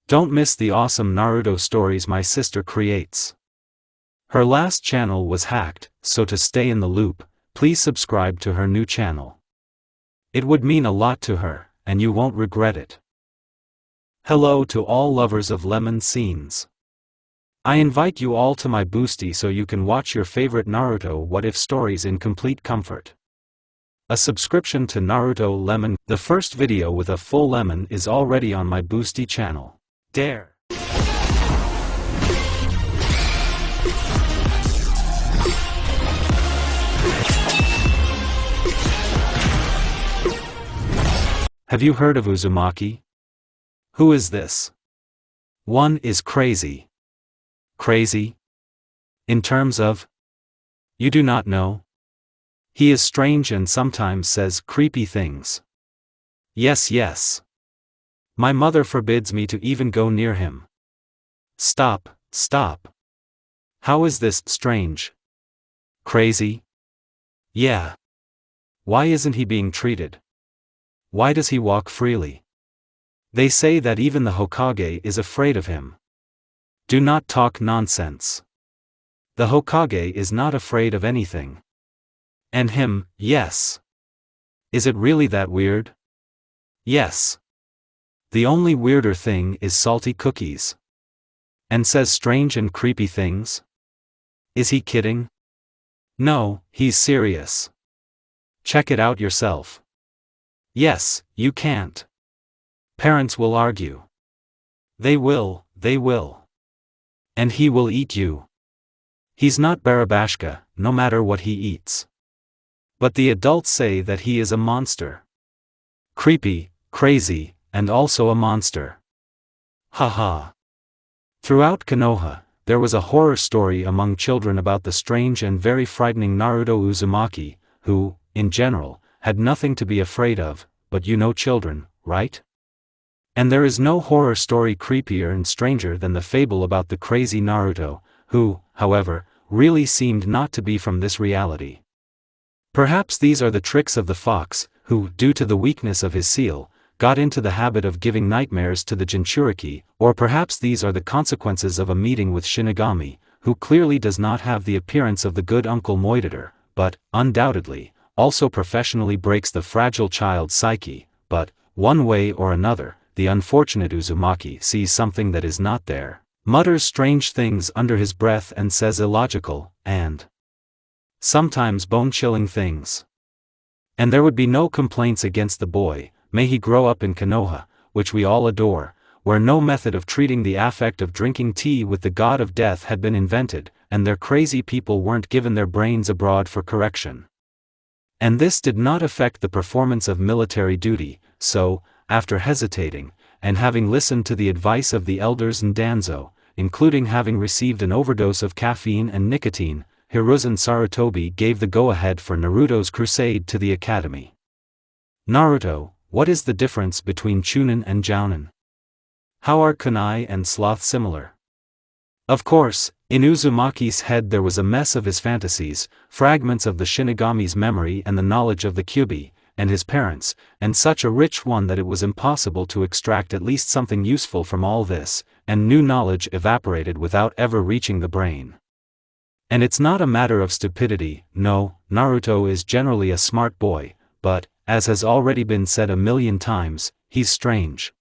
Don't miss the awesome Naruto stories my sister creates. Her last channel was hacked, so to stay in the loop, please subscribe to her new channel. It would mean a lot to her, and you won't regret it. Hello to all lovers of lemon scenes. I invite you all to my boosty so you can watch your favorite Naruto What If stories in complete comfort. A subscription to Naruto Lemon, the first video with a full lemon, is already on my boosty channel. Dare! Have you heard of Uzumaki? Who is this? One is crazy. Crazy? In terms of? You do not know? He is strange and sometimes says creepy things. Yes. My mother forbids me to even go near him. Stop. How is this strange? Crazy? Yeah. Why isn't he being treated? Why does he walk freely? They say that even the Hokage is afraid of him. Do not talk nonsense. The Hokage is not afraid of anything. And him, yes. Is it really that weird? Yes. The only weirder thing is salty cookies. And says strange and creepy things? Is he kidding? No, he's serious. Check it out yourself. Yes, you can't. Parents will argue. They will. And he will eat you. He's not Barabashka, no matter what he eats. But the adults say that he is a monster. Creepy, crazy, and also a monster. Haha. Throughout Konoha, there was a horror story among children about the strange and very frightening Naruto Uzumaki, who, in general, had nothing to be afraid of, but you know children, right? And there is no horror story creepier and stranger than the fable about the crazy Naruto, who, however, really seemed not to be from this reality. Perhaps these are the tricks of the fox, who, due to the weakness of his seal, got into the habit of giving nightmares to the Jinchuriki, or perhaps these are the consequences of a meeting with Shinigami, who clearly does not have the appearance of the good Uncle Moidator, but, undoubtedly, also professionally breaks the fragile child's psyche, but, one way or another, the unfortunate Uzumaki sees something that is not there, mutters strange things under his breath and says illogical, and sometimes bone-chilling things. And there would be no complaints against the boy, may he grow up in Konoha, which we all adore, where no method of treating the affect of drinking tea with the god of death had been invented, and their crazy people weren't given their brains abroad for correction. And this did not affect the performance of military duty, so, after hesitating, and having listened to the advice of the elders in Danzo, including having received an overdose of caffeine and nicotine, Hiruzen Sarutobi gave the go-ahead for Naruto's crusade to the academy. Naruto, what is the difference between Chunin and Jounin? How are kunai and sloth similar? Of course, in Uzumaki's head there was a mess of his fantasies, fragments of the Shinigami's memory and the knowledge of the Kyuubi, and his parents, and such a rich one that it was impossible to extract at least something useful from all this, and new knowledge evaporated without ever reaching the brain. And it's not a matter of stupidity, no, Naruto is generally a smart boy, but, as has already been said a million times, he's strange.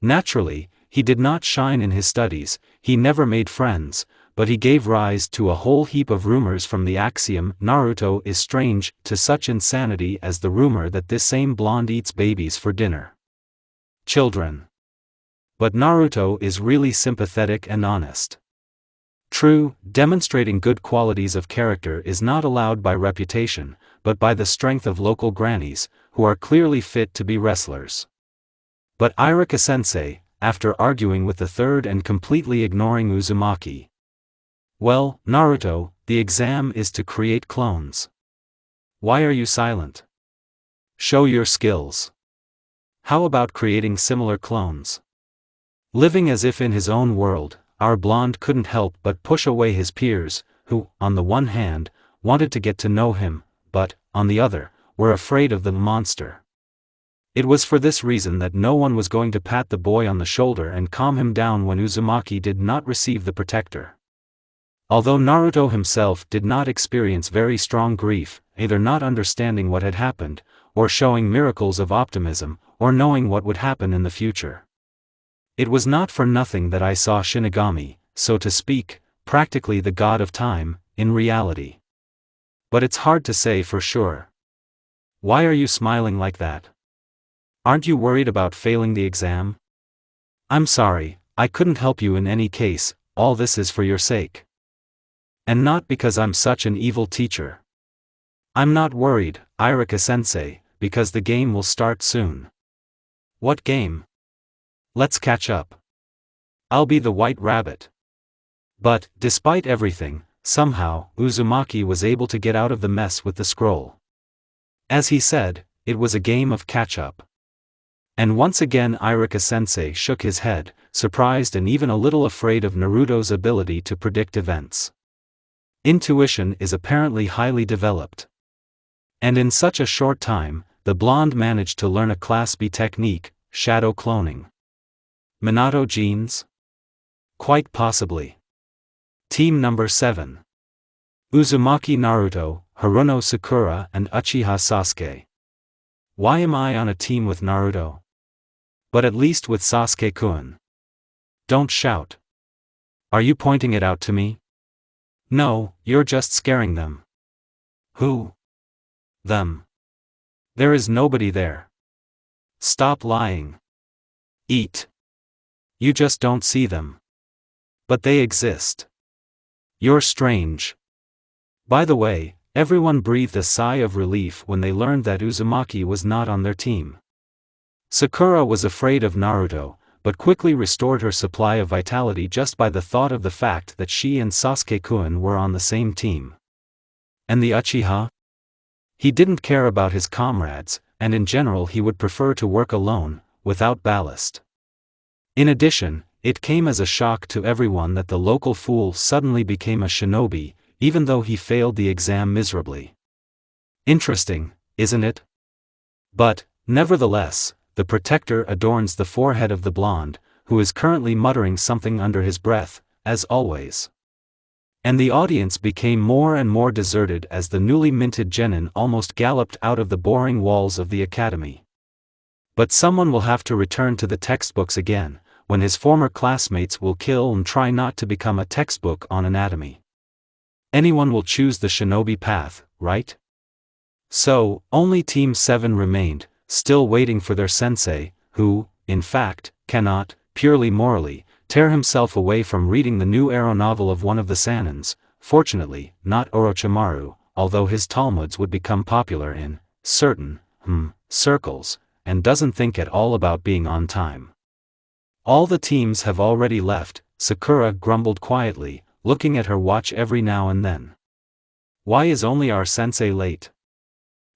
Naturally, he did not shine in his studies, he never made friends, but he gave rise to a whole heap of rumors from the axiom Naruto is strange to such insanity as the rumor that this same blonde eats babies for dinner. Children. But Naruto is really sympathetic and honest. True, demonstrating good qualities of character is not allowed by reputation, but by the strength of local grannies, who are clearly fit to be wrestlers. But Iruka-sensei, after arguing with the third and completely ignoring Uzumaki. Well, Naruto, the exam is to create clones. Why are you silent? Show your skills. How about creating similar clones? Living as if in his own world, our blonde couldn't help but push away his peers, who, on the one hand, wanted to get to know him, but, on the other, were afraid of the monster. It was for this reason that no one was going to pat the boy on the shoulder and calm him down when Uzumaki did not receive the protector. Although Naruto himself did not experience very strong grief, either not understanding what had happened, or showing miracles of optimism, or knowing what would happen in the future. It was not for nothing that I saw Shinigami, so to speak, practically the god of time, in reality. But it's hard to say for sure. Why are you smiling like that? Aren't you worried about failing the exam? I'm sorry, I couldn't help you in any case, all this is for your sake. And not because I'm such an evil teacher. I'm not worried, Irika-sensei, because the game will start soon. What game? Let's catch up. I'll be the White Rabbit. But, despite everything, somehow, Uzumaki was able to get out of the mess with the scroll. As he said, it was a game of catch-up. And once again Irika-sensei shook his head, surprised and even a little afraid of Naruto's ability to predict events. Intuition is apparently highly developed. And in such a short time, the blonde managed to learn a Class B technique, shadow cloning. Minato genes? Quite possibly. Team number 7. Uzumaki Naruto, Haruno Sakura and Uchiha Sasuke. Why am I on a team with Naruto? But at least with Sasuke-kun. Don't shout. Are you pointing it out to me? No, you're just scaring them. Who? Them. There is nobody there. Stop lying. Eat. You just don't see them. But they exist. You're strange. By the way, everyone breathed a sigh of relief when they learned that Uzumaki was not on their team. Sakura was afraid of Naruto, but quickly restored her supply of vitality just by the thought of the fact that she and Sasuke-kun were on the same team. And the Uchiha? He didn't care about his comrades, and in general he would prefer to work alone, without ballast. In addition, it came as a shock to everyone that the local fool suddenly became a shinobi, even though he failed the exam miserably. Interesting, isn't it? But, nevertheless, the protector adorns the forehead of the blonde, who is currently muttering something under his breath, as always. And the audience became more and more deserted as the newly minted genin almost galloped out of the boring walls of the academy. But someone will have to return to the textbooks again, when his former classmates will kill and try not to become a textbook on anatomy. Anyone will choose the shinobi path, right? So, only Team 7 remained, still waiting for their sensei, who, in fact, cannot, purely morally, tear himself away from reading the new arrow novel of one of the Sanins, fortunately, not Orochimaru, although his Talmuds would become popular in certain circles, and doesn't think at all about being on time. All the teams have already left, Sakura grumbled quietly, looking at her watch every now and then. Why is only our sensei late?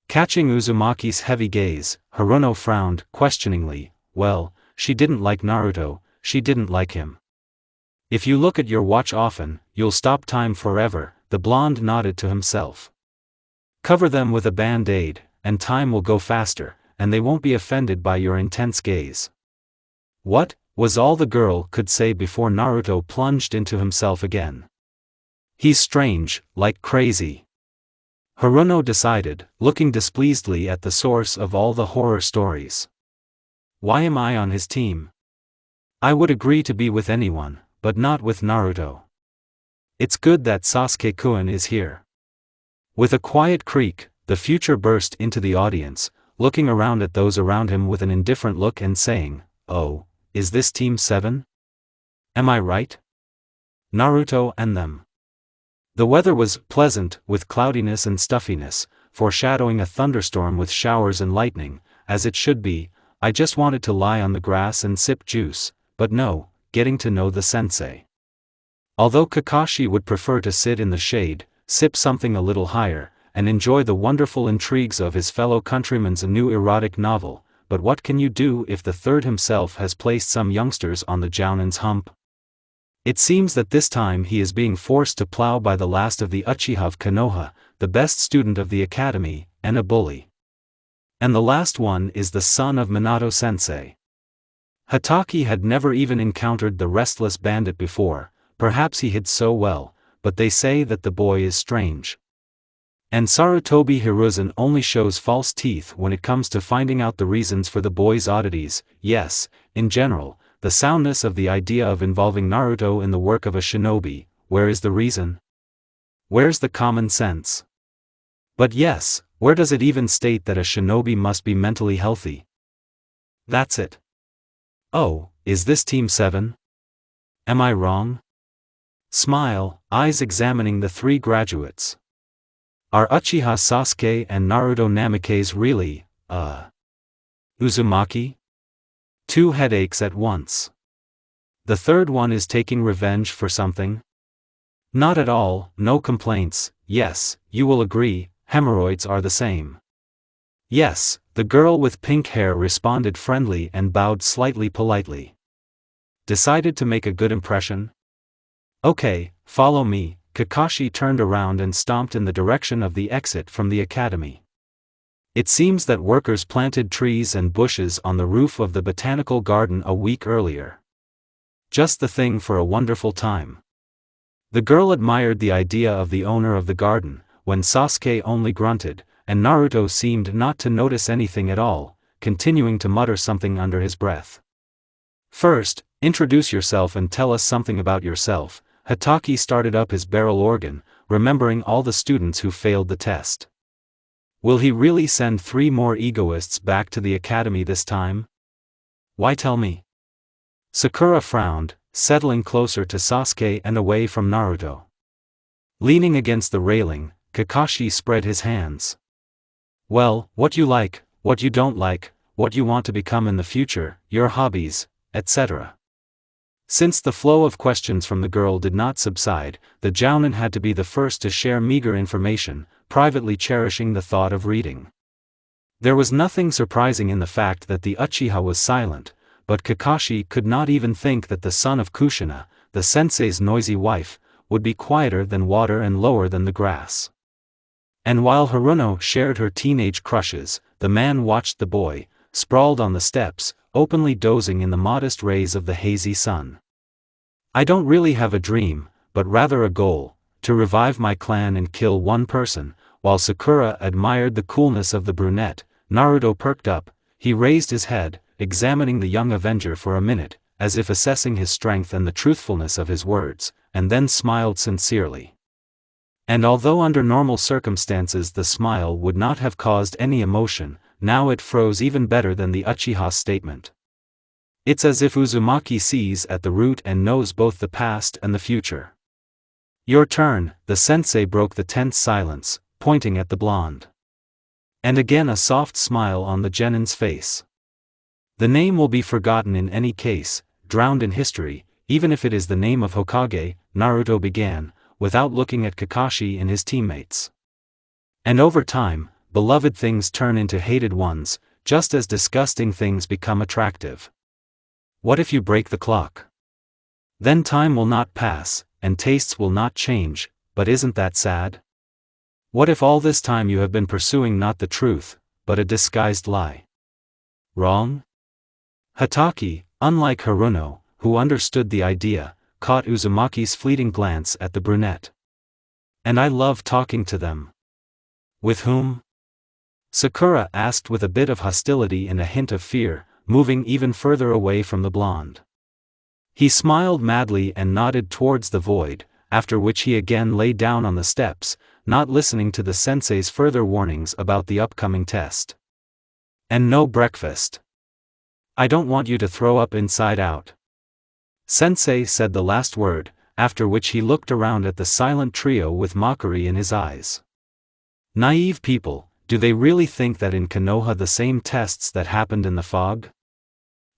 Catching Uzumaki's heavy gaze, Haruno frowned, questioningly. Well, she didn't like Naruto, she didn't like him. If you look at your watch often, you'll stop time forever, the blonde nodded to himself. Cover them with a band-aid, and time will go faster, and they won't be offended by your intense gaze. What, was all the girl could say before Naruto plunged into himself again. He's strange, like crazy. Haruno decided, looking displeasedly at the source of all the horror stories. Why am I on his team? I would agree to be with anyone, but not with Naruto. It's good that Sasuke-kun is here. With a quiet creak, the future burst into the audience, looking around at those around him with an indifferent look and saying, "Oh, is this Team 7? Am I right? Naruto and them." The weather was pleasant, with cloudiness and stuffiness, foreshadowing a thunderstorm with showers and lightning, as it should be. I just wanted to lie on the grass and sip juice, but no, getting to know the sensei. Although Kakashi would prefer to sit in the shade, sip something a little higher, and enjoy the wonderful intrigues of his fellow countrymen's new erotic novel, but what can you do if the third himself has placed some youngsters on the Jounin's hump? It seems that this time he is being forced to plow by the last of the Uchiha of Konoha, the best student of the academy, and a bully. And the last one is the son of Minato-sensei. Hatake had never even encountered the restless bandit before, perhaps he hid so well, but they say that the boy is strange. And Sarutobi Hiruzen only shows false teeth when it comes to finding out the reasons for the boy's oddities. Yes, in general, the soundness of the idea of involving Naruto in the work of a shinobi, where is the reason? Where's the common sense? But yes, where does it even state that a shinobi must be mentally healthy? That's it. Oh, is this Team 7? Am I wrong? Smile, eyes examining the three graduates. Are Uchiha Sasuke and Naruto Namikaze really, Uzumaki? Two headaches at once. The third one is taking revenge for something? Not at all, no complaints. Yes, you will agree, hemorrhoids are the same. Yes, the girl with pink hair responded friendly and bowed slightly politely. Decided to make a good impression? Okay, follow me. Kakashi turned around and stomped in the direction of the exit from the academy. It seems that workers planted trees and bushes on the roof of the botanical garden a week earlier. Just the thing for a wonderful time. The girl admired the idea of the owner of the garden, when Sasuke only grunted, and Naruto seemed not to notice anything at all, continuing to mutter something under his breath. First, introduce yourself and tell us something about yourself. Hatake started up his barrel organ, remembering all the students who failed the test. Will he really send 3 more egoists back to the academy this time? Why tell me? Sakura frowned, settling closer to Sasuke and away from Naruto. Leaning against the railing, Kakashi spread his hands. Well, what you like, what you don't like, what you want to become in the future, your hobbies, etc. Since the flow of questions from the girl did not subside, the jounin had to be the first to share meager information, privately cherishing the thought of reading. There was nothing surprising in the fact that the Uchiha was silent, but Kakashi could not even think that the son of Kushina, the sensei's noisy wife, would be quieter than water and lower than the grass. And while Haruno shared her teenage crushes, the man watched the boy, sprawled on the steps, openly dozing in the modest rays of the hazy sun. I don't really have a dream, but rather a goal, to revive my clan and kill one person. While Sakura admired the coolness of the brunette, Naruto perked up. He raised his head, examining the young Avenger for a minute, as if assessing his strength and the truthfulness of his words, and then smiled sincerely. And although under normal circumstances the smile would not have caused any emotion, now it froze even better than the Uchiha's statement. It's as if Uzumaki sees at the root and knows both the past and the future. Your turn, the sensei broke the tense silence, pointing at the blonde. And again a soft smile on the genin's face. The name will be forgotten in any case, drowned in history, even if it is the name of Hokage, Naruto began, without looking at Kakashi and his teammates. And over time, beloved things turn into hated ones, just as disgusting things become attractive. What if you break the clock? Then time will not pass, and tastes will not change, but isn't that sad? What if all this time you have been pursuing not the truth, but a disguised lie? Wrong? Hatake, unlike Haruno, who understood the idea, caught Uzumaki's fleeting glance at the brunette. And I love talking to them. With whom? Sakura asked with a bit of hostility and a hint of fear, moving even further away from the blonde. He smiled madly and nodded towards the void, after which he again lay down on the steps, not listening to the sensei's further warnings about the upcoming test. And no breakfast. I don't want you to throw up inside out. Sensei said the last word, after which he looked around at the silent trio with mockery in his eyes. Naive people, do they really think that in Konoha the same tests that happened in the fog?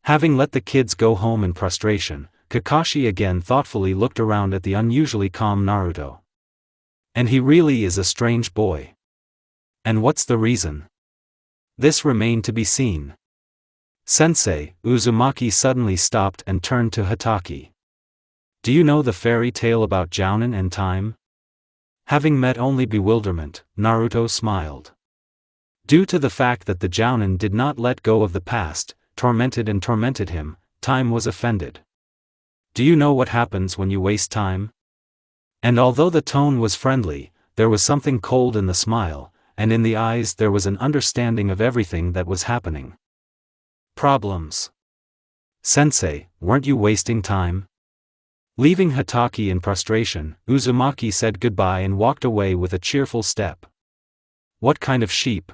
Having let the kids go home in frustration, Kakashi again thoughtfully looked around at the unusually calm Naruto. And he really is a strange boy. And what's the reason? This remained to be seen. Sensei, Uzumaki suddenly stopped and turned to Hatake. Do you know the fairy tale about Jounin and time? Having met only bewilderment, Naruto smiled. Due to the fact that the Jounin did not let go of the past, tormented him, time was offended. Do you know what happens when you waste time? And although the tone was friendly, there was something cold in the smile, and in the eyes there was an understanding of everything that was happening. Problems. Sensei, weren't you wasting time? Leaving Hatake in frustration, Uzumaki said goodbye and walked away with a cheerful step. What kind of sheep?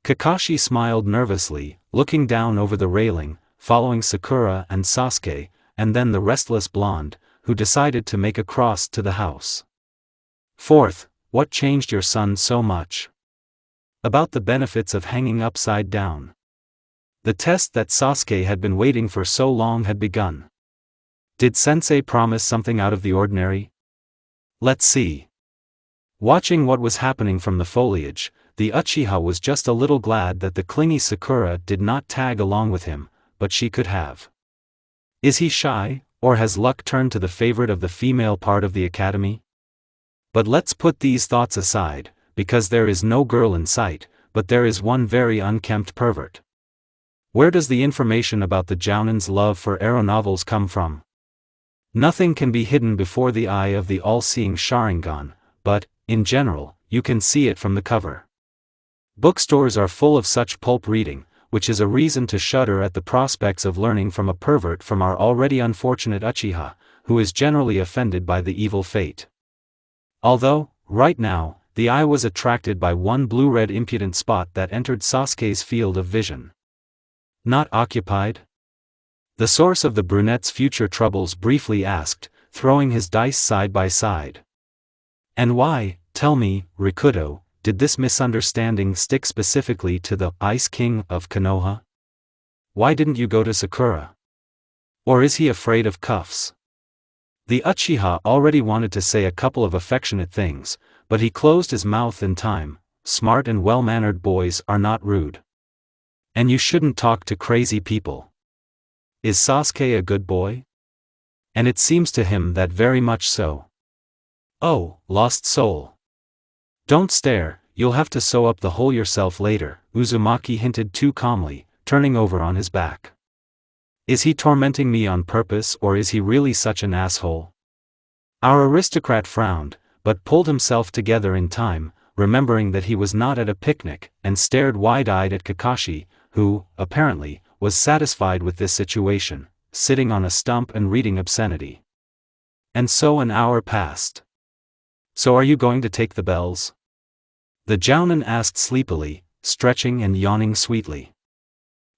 Kakashi smiled nervously, looking down over the railing, following Sakura and Sasuke, and then the restless blonde, who decided to make a cross to the house. Fourth, what changed your son so much? About the benefits of hanging upside down. The test that Sasuke had been waiting for so long had begun. Did Sensei promise something out of the ordinary? Let's see. Watching what was happening from the foliage, the Uchiha was just a little glad that the clingy Sakura did not tag along with him, but she could have. Is he shy, or has luck turned to the favorite of the female part of the academy? But let's put these thoughts aside, because there is no girl in sight, but there is one very unkempt pervert. Where does the information about the Jounin's love for aeronovels come from? Nothing can be hidden before the eye of the all-seeing Sharingan, but, in general, you can see it from the cover. Bookstores are full of such pulp reading, which is a reason to shudder at the prospects of learning from a pervert from our already unfortunate Uchiha, who is generally offended by the evil fate. Although, right now, the eye was attracted by one blue-red impudent spot that entered Sasuke's field of vision. Not occupied? The source of the brunette's future troubles briefly asked, throwing his dice side by side. And why, tell me, Rikudo, did this misunderstanding stick specifically to the Ice King of Konoha? Why didn't you go to Sakura? Or is he afraid of cuffs? The Uchiha already wanted to say a couple of affectionate things, but he closed his mouth in time. Smart and well-mannered boys are not rude. And you shouldn't talk to crazy people. Is Sasuke a good boy? And it seems to him that very much so. Oh, lost soul. Don't stare, you'll have to sew up the hole yourself later, Uzumaki hinted too calmly, turning over on his back. Is he tormenting me on purpose, or is he really such an asshole? Our aristocrat frowned, but pulled himself together in time, remembering that he was not at a picnic, and stared wide-eyed at Kakashi, who, apparently, was satisfied with this situation, sitting on a stump and reading obscenity. And so an hour passed. So are you going to take the bells? The Jounin asked sleepily, stretching and yawning sweetly.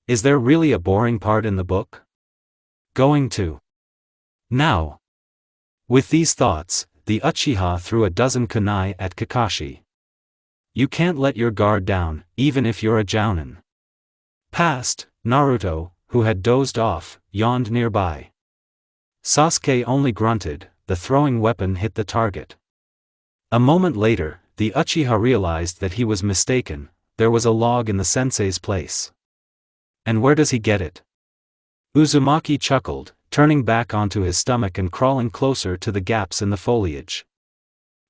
Is there really a boring part in the book? Going to. Now. With these thoughts, the Uchiha threw a dozen kunai at Kakashi. You can't let your guard down, even if you're a Jounin. Past, Naruto, who had dozed off, yawned nearby. Sasuke only grunted, the throwing weapon hit the target. A moment later, the Uchiha realized that he was mistaken, there was a log in the sensei's place. And where does he get it? Uzumaki chuckled, turning back onto his stomach and crawling closer to the gaps in the foliage.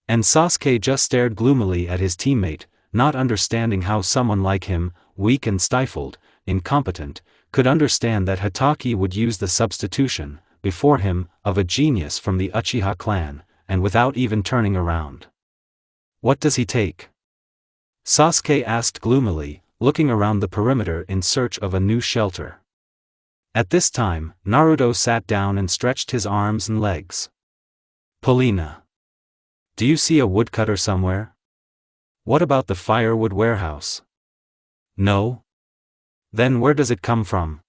And Sasuke just stared gloomily at his teammate, not understanding how someone like him, weak and stifled, incompetent, could understand that Hatake would use the substitution, before him, of a genius from the Uchiha clan, and without even turning around. What does he take? Sasuke asked gloomily, looking around the perimeter in search of a new shelter. At this time, Naruto sat down and stretched his arms and legs. Polina. Do you see a woodcutter somewhere? What about the firewood warehouse? No? Then where does it come from?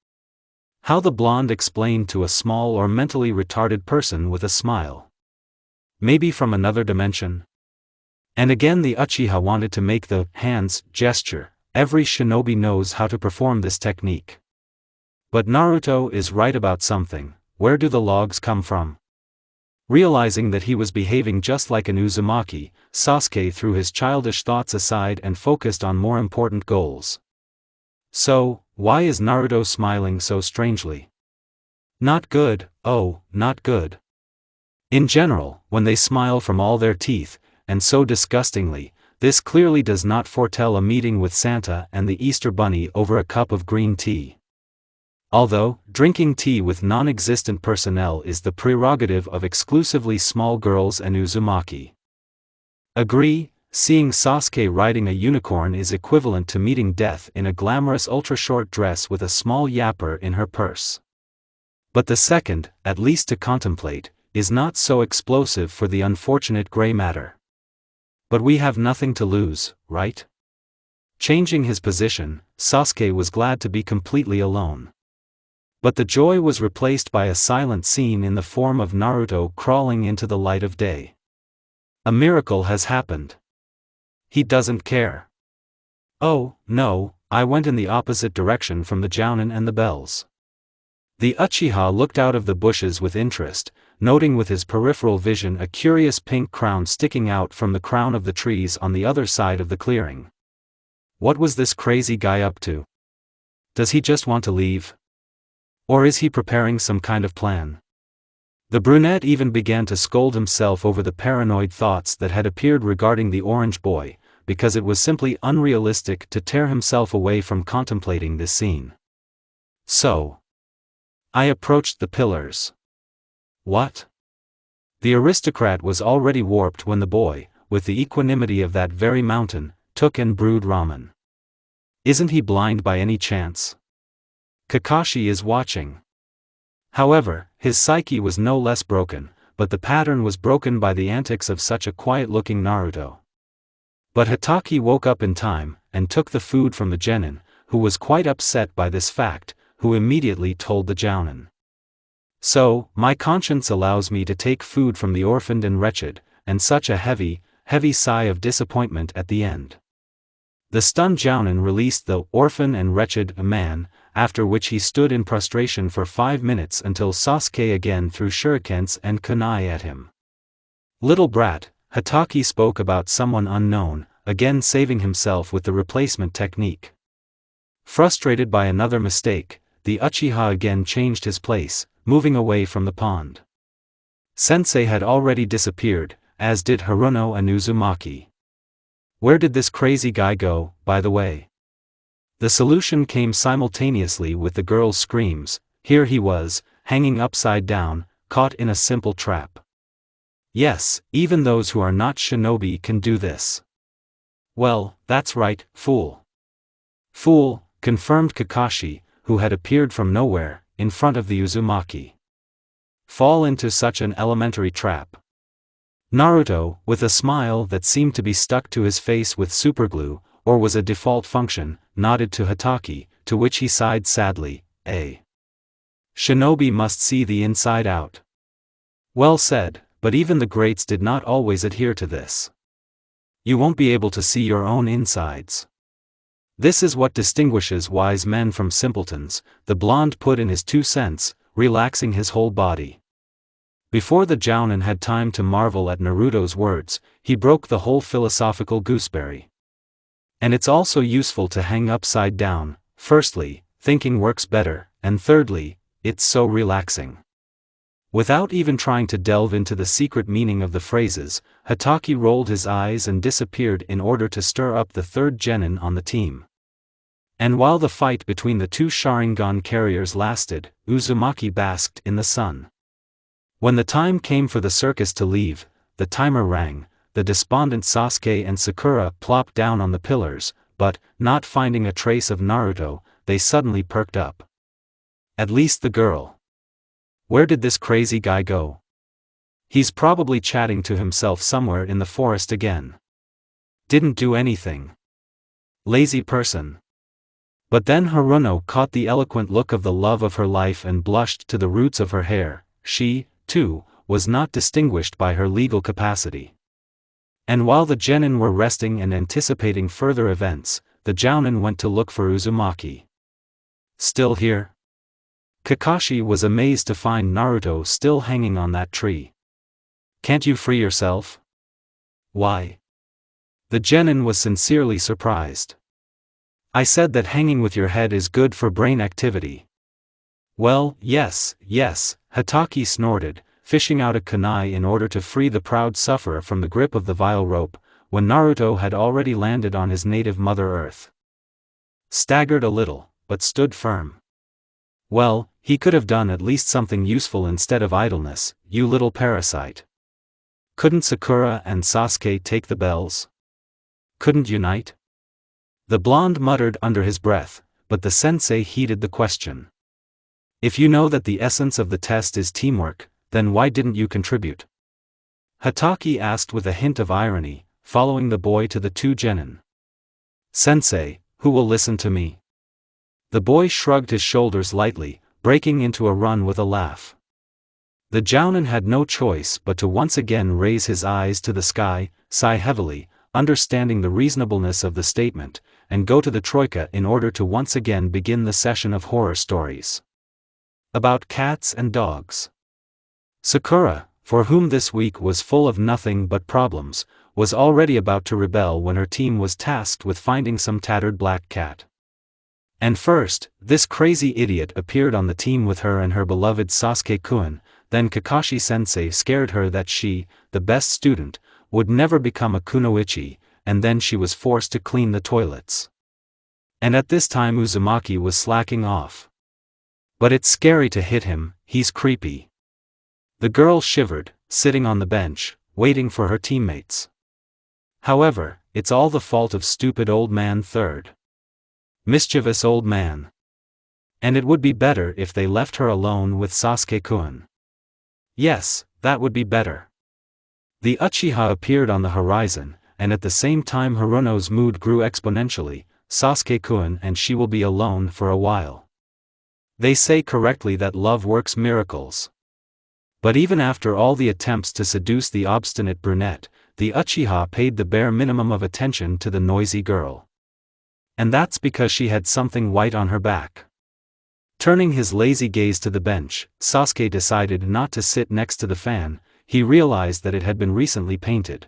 How the blonde explained to a small or mentally retarded person with a smile. Maybe from another dimension? And again the Uchiha wanted to make the hands gesture. Every shinobi knows how to perform this technique. But Naruto is right about something. Where do the logs come from? Realizing that he was behaving just like an Uzumaki, Sasuke threw his childish thoughts aside and focused on more important goals. So, why is Naruto smiling so strangely? Not good, oh, not good. In general, when they smile from all their teeth, and so disgustingly, This clearly does not foretell a meeting with Santa and the Easter Bunny over a cup of green tea. Although, drinking tea with non-existent personnel is the prerogative of exclusively small girls and Uzumaki. Agree, seeing Sasuke riding a unicorn is equivalent to meeting death in a glamorous ultra-short dress with a small yapper in her purse. But the second, at least to contemplate, is not so explosive for the unfortunate gray matter. But we have nothing to lose, right? Changing his position, Sasuke was glad to be completely alone. But the joy was replaced by a silent scene in the form of Naruto crawling into the light of day. A miracle has happened. He doesn't care. Oh, no, I went in the opposite direction from the Jounin and the bells. The Uchiha looked out of the bushes with interest, noting with his peripheral vision a curious pink crown sticking out from the crown of the trees on the other side of the clearing. What was this crazy guy up to? Does he just want to leave? Or is he preparing some kind of plan? The brunette even began to scold himself over the paranoid thoughts that had appeared regarding the orange boy, because it was simply unrealistic to tear himself away from contemplating this scene. So, I approached the pillars. What? The aristocrat was already warped when the boy, with the equanimity of that very mountain, took and brewed ramen. Isn't he blind by any chance? Kakashi is watching. However, his psyche was no less broken, but the pattern was broken by the antics of such a quiet-looking Naruto. But Hatake woke up in time, and took the food from the genin, who was quite upset by this fact, who immediately told the Jounin. So, my conscience allows me to take food from the orphaned and wretched, and such a heavy, heavy sigh of disappointment at the end. The stunned Jounin released the orphan and wretched man, after which he stood in prostration for 5 minutes until Sasuke again threw shurikens and kunai at him. Little brat, Hatake spoke about someone unknown, again saving himself with the replacement technique. Frustrated by another mistake, the Uchiha again changed his place, moving away from the pond. Sensei had already disappeared, as did Haruno and Uzumaki. Where did this crazy guy go, by the way? The solution came simultaneously with the girl's screams. Here he was, hanging upside down, caught in a simple trap. Yes, even those who are not shinobi can do this. Well, that's right, fool. Fool, confirmed Kakashi, who had appeared from nowhere, in front of the Uzumaki. Fall into such an elementary trap. Naruto, with a smile that seemed to be stuck to his face with superglue, or was a default function, nodded to Hatake, to which he sighed sadly, Shinobi must see the inside out. Well said, but even the greats did not always adhere to this. You won't be able to see your own insides. This is what distinguishes wise men from simpletons, the blonde put in his 2 cents, relaxing his whole body. Before the Jounin had time to marvel at Naruto's words, he broke the whole philosophical gooseberry. And it's also useful to hang upside down. Firstly, thinking works better, and thirdly, it's so relaxing. Without even trying to delve into the secret meaning of the phrases, Hatake rolled his eyes and disappeared in order to stir up the third genin on the team. And while the fight between the 2 Sharingan carriers lasted, Uzumaki basked in the sun. When the time came for the circus to leave, the timer rang, the despondent Sasuke and Sakura plopped down on the pillars, but, not finding a trace of Naruto, they suddenly perked up. At least the girl. Where did this crazy guy go? He's probably chatting to himself somewhere in the forest again. Didn't do anything. Lazy person. But then Haruno caught the eloquent look of the love of her life and blushed to the roots of her hair. She, too, was not distinguished by her legal capacity. And while the genin were resting and anticipating further events, the Jounin went to look for Uzumaki. Still here? Kakashi was amazed to find Naruto still hanging on that tree. Can't you free yourself? Why? The genin was sincerely surprised. I said that hanging with your head is good for brain activity. Well, yes, Hatake snorted, fishing out a kunai in order to free the proud sufferer from the grip of the vile rope, when Naruto had already landed on his native Mother Earth. Staggered a little, but stood firm. Well, he could have done at least something useful instead of idleness, you little parasite. Couldn't Sakura and Sasuke take the bells? Couldn't unite? The blonde muttered under his breath, but the sensei heeded the question. If you know that the essence of the test is teamwork, then why didn't you contribute? Hatake asked with a hint of irony, following the boy to the two genin. Sensei, who will listen to me? The boy shrugged his shoulders lightly, breaking into a run with a laugh. The jounin had no choice but to once again raise his eyes to the sky, sigh heavily, understanding the reasonableness of the statement, and go to the troika in order to once again begin the session of horror stories. About cats and dogs. Sakura, for whom this week was full of nothing but problems, was already about to rebel when her team was tasked with finding some tattered black cat. And first, this crazy idiot appeared on the team with her and her beloved Sasuke-kun, then Kakashi-sensei scared her that she, the best student, would never become a kunoichi, and then she was forced to clean the toilets. And at this time Uzumaki was slacking off. But it's scary to hit him, he's creepy. The girl shivered, sitting on the bench, waiting for her teammates. However, it's all the fault of stupid old man third. Mischievous old man. And it would be better if they left her alone with Sasuke-kun. Yes, that would be better. The Uchiha appeared on the horizon, and at the same time Haruno's mood grew exponentially. Sasuke-kun and she will be alone for a while. They say correctly that love works miracles. But even after all the attempts to seduce the obstinate brunette, the Uchiha paid the bare minimum of attention to the noisy girl. And that's because she had something white on her back. Turning his lazy gaze to the bench, Sasuke decided not to sit next to the fan. He realized that it had been recently painted.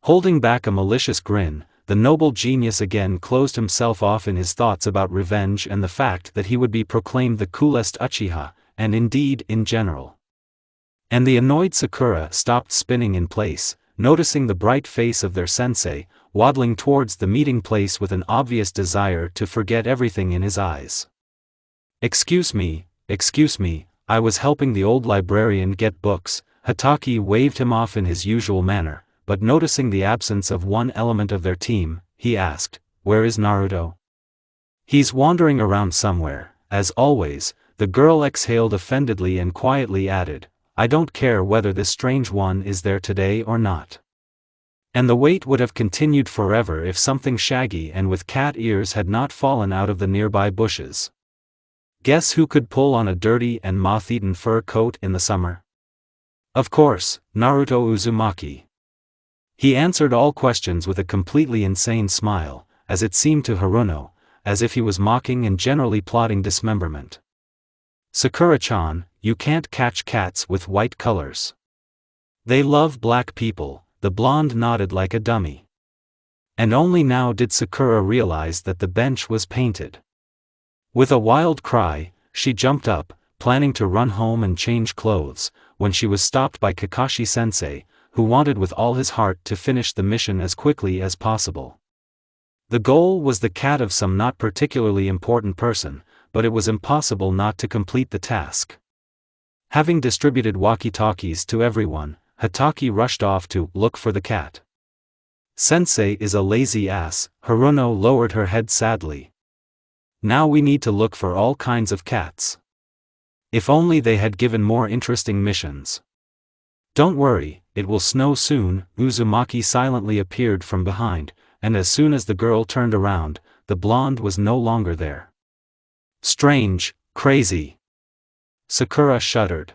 Holding back a malicious grin, the noble genius again closed himself off in his thoughts about revenge and the fact that he would be proclaimed the coolest Uchiha, and indeed in general. And the annoyed Sakura stopped spinning in place, noticing the bright face of their sensei, waddling towards the meeting place with an obvious desire to forget everything in his eyes. Excuse me, I was helping the old librarian get books." Hatake waved him off in his usual manner, but noticing the absence of one element of their team, he asked, "Where is Naruto?" "He's wandering around somewhere, as always," the girl exhaled offendedly and quietly added, "I don't care whether this strange one is there today or not." And the wait would have continued forever if something shaggy and with cat ears had not fallen out of the nearby bushes. Guess who could pull on a dirty and moth-eaten fur coat in the summer? Of course, Naruto Uzumaki. He answered all questions with a completely insane smile, as it seemed to Haruno, as if he was mocking and generally plotting dismemberment. "Sakura-chan, you can't catch cats with white colors. They love black people," the blonde nodded like a dummy. And only now did Sakura realize that the bench was painted. With a wild cry, she jumped up, planning to run home and change clothes, when she was stopped by Kakashi-sensei, who wanted with all his heart to finish the mission as quickly as possible. The goal was the cat of some not particularly important person, but it was impossible not to complete the task. Having distributed walkie-talkies to everyone, Hatake rushed off to look for the cat. "Sensei is a lazy ass," Haruno lowered her head sadly. "Now we need to look for all kinds of cats. If only they had given more interesting missions." "Don't worry, it will snow soon," Uzumaki silently appeared from behind, and as soon as the girl turned around, the blonde was no longer there. "Strange, crazy." Sakura shuddered.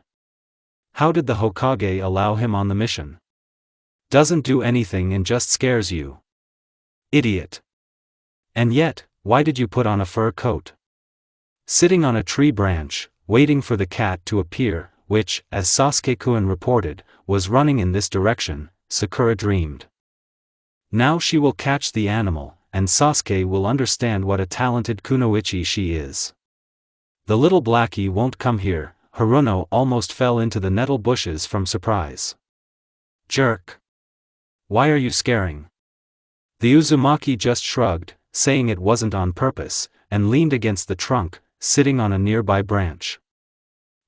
"How did the Hokage allow him on the mission? Doesn't do anything and just scares you. Idiot. And yet, why did you put on a fur coat?" Sitting on a tree branch, waiting for the cat to appear, which, as Sasuke-kun reported, was running in this direction, Sakura dreamed. Now she will catch the animal, and Sasuke will understand what a talented kunoichi she is. "The little blackie won't come here," Haruno almost fell into the nettle bushes from surprise. Jerk. Why are you scaring? The Uzumaki just shrugged, saying it wasn't on purpose, and leaned against the trunk, sitting on a nearby branch.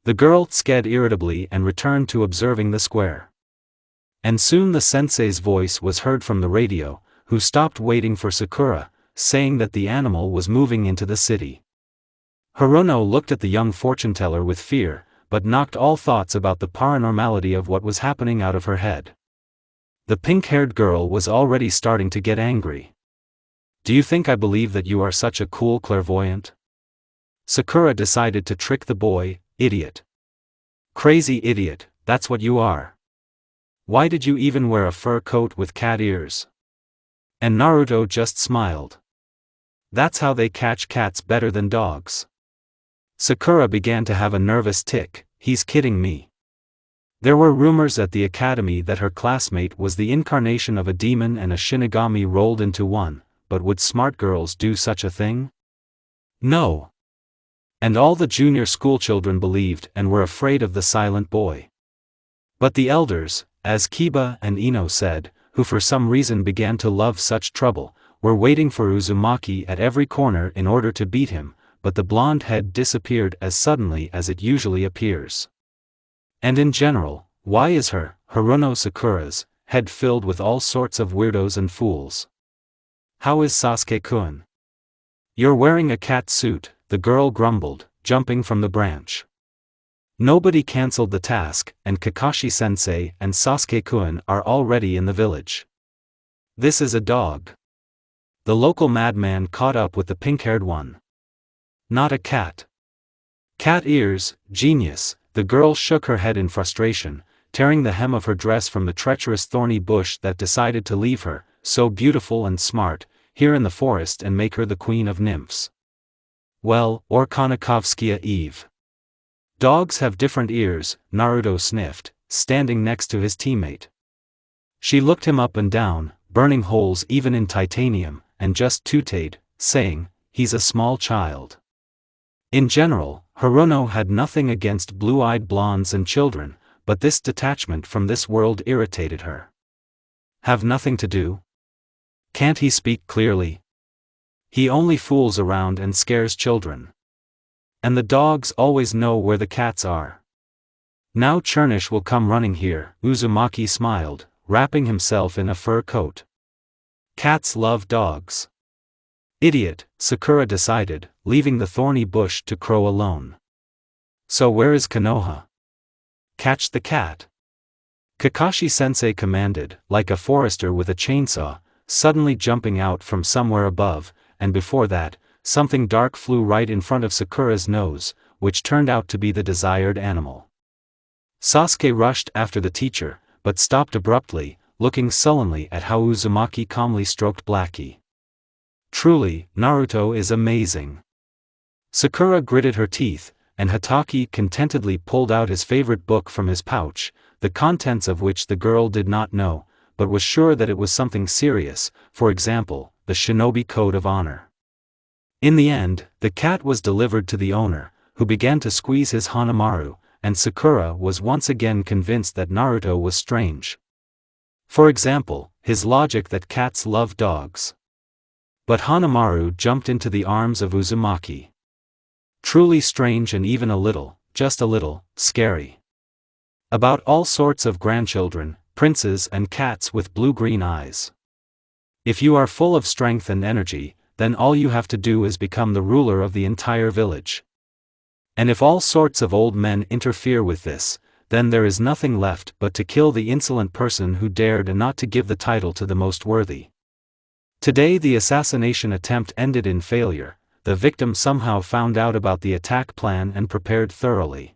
The girl sked irritably and returned to observing the square. And soon the sensei's voice was heard from the radio, who stopped waiting for Sakura, saying that the animal was moving into the city. Hirono looked at the young fortune-teller with fear, but knocked all thoughts about the paranormality of what was happening out of her head. The pink-haired girl was already starting to get angry. Do you think I believe that you are such a cool clairvoyant? Sakura decided to trick the boy. Idiot. Crazy idiot, that's what you are. Why did you even wear a fur coat with cat ears? And Naruto just smiled. That's how they catch cats better than dogs. Sakura began to have a nervous tic. He's kidding me. There were rumors at the academy that her classmate was the incarnation of a demon and a Shinigami rolled into one, but would smart girls do such a thing? No. And all the junior schoolchildren believed and were afraid of the silent boy. But the elders, as Kiba and Ino said, who for some reason began to love such trouble, were waiting for Uzumaki at every corner in order to beat him, but the blonde head disappeared as suddenly as it usually appears. And in general, why is Hirono Sakura's, head filled with all sorts of weirdos and fools? How is Sasuke-kun? You're wearing a cat suit, the girl grumbled, jumping from the branch. Nobody cancelled the task, and Kakashi-sensei and Sasuke-kun are already in the village. This is a dog. The local madman caught up with the pink-haired one. Not a cat. Cat ears, genius, the girl shook her head in frustration, tearing the hem of her dress from the treacherous thorny bush that decided to leave her, so beautiful and smart, here in the forest and make her the queen of nymphs. Well, or Konakovskaya Eve. Dogs have different ears, Naruto sniffed, standing next to his teammate. She looked him up and down, burning holes even in titanium, and just tooted, saying, he's a small child. In general, Hirono had nothing against blue-eyed blondes and children, but this detachment from this world irritated her. Have nothing to do? Can't he speak clearly? He only fools around and scares children. And the dogs always know where the cats are. Now Chernish will come running here, Uzumaki smiled, wrapping himself in a fur coat. Cats love dogs. Idiot, Sakura decided, leaving the thorny bush to crow alone. So where is Konoha? Catch the cat. Kakashi-sensei commanded, like a forester with a chainsaw, suddenly jumping out from somewhere above, and before that, something dark flew right in front of Sakura's nose, which turned out to be the desired animal. Sasuke rushed after the teacher, but stopped abruptly, looking sullenly at how Uzumaki calmly stroked Blackie. Truly, Naruto is amazing. Sakura gritted her teeth, and Hatake contentedly pulled out his favorite book from his pouch, the contents of which the girl did not know, but was sure that it was something serious, for example, the Shinobi Code of Honor. In the end, the cat was delivered to the owner, who began to squeeze his Hanamaru, and Sakura was once again convinced that Naruto was strange. For example, his logic that cats love dogs. But Hanamaru jumped into the arms of Uzumaki. Truly strange and even a little, just a little, scary. About all sorts of grandchildren, princes and cats with blue-green eyes. If you are full of strength and energy, then all you have to do is become the ruler of the entire village. And if all sorts of old men interfere with this, then there is nothing left but to kill the insolent person who dared and not to give the title to the most worthy. Today the assassination attempt ended in failure. The victim somehow found out about the attack plan and prepared thoroughly.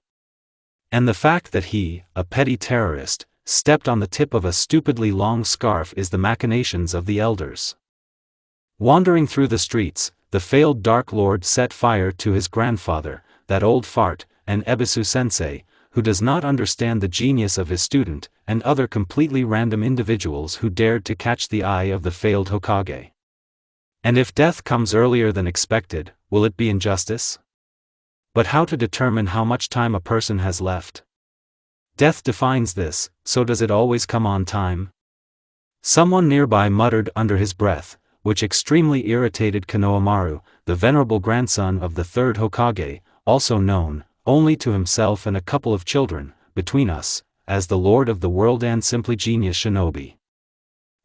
And the fact that he, a petty terrorist, stepped on the tip of a stupidly long scarf is the machinations of the elders. Wandering through the streets, the failed Dark Lord set fire to his grandfather, that old fart, and Ebisu-sensei, who does not understand the genius of his student, and other completely random individuals who dared to catch the eye of the failed Hokage. And if death comes earlier than expected, will it be injustice? But how to determine how much time a person has left? Death defines this, so does it always come on time? Someone nearby muttered under his breath, which extremely irritated Konohamaru, the venerable grandson of the third Hokage, also known, only to himself and a couple of children, between us, as the Lord of the World and simply genius shinobi.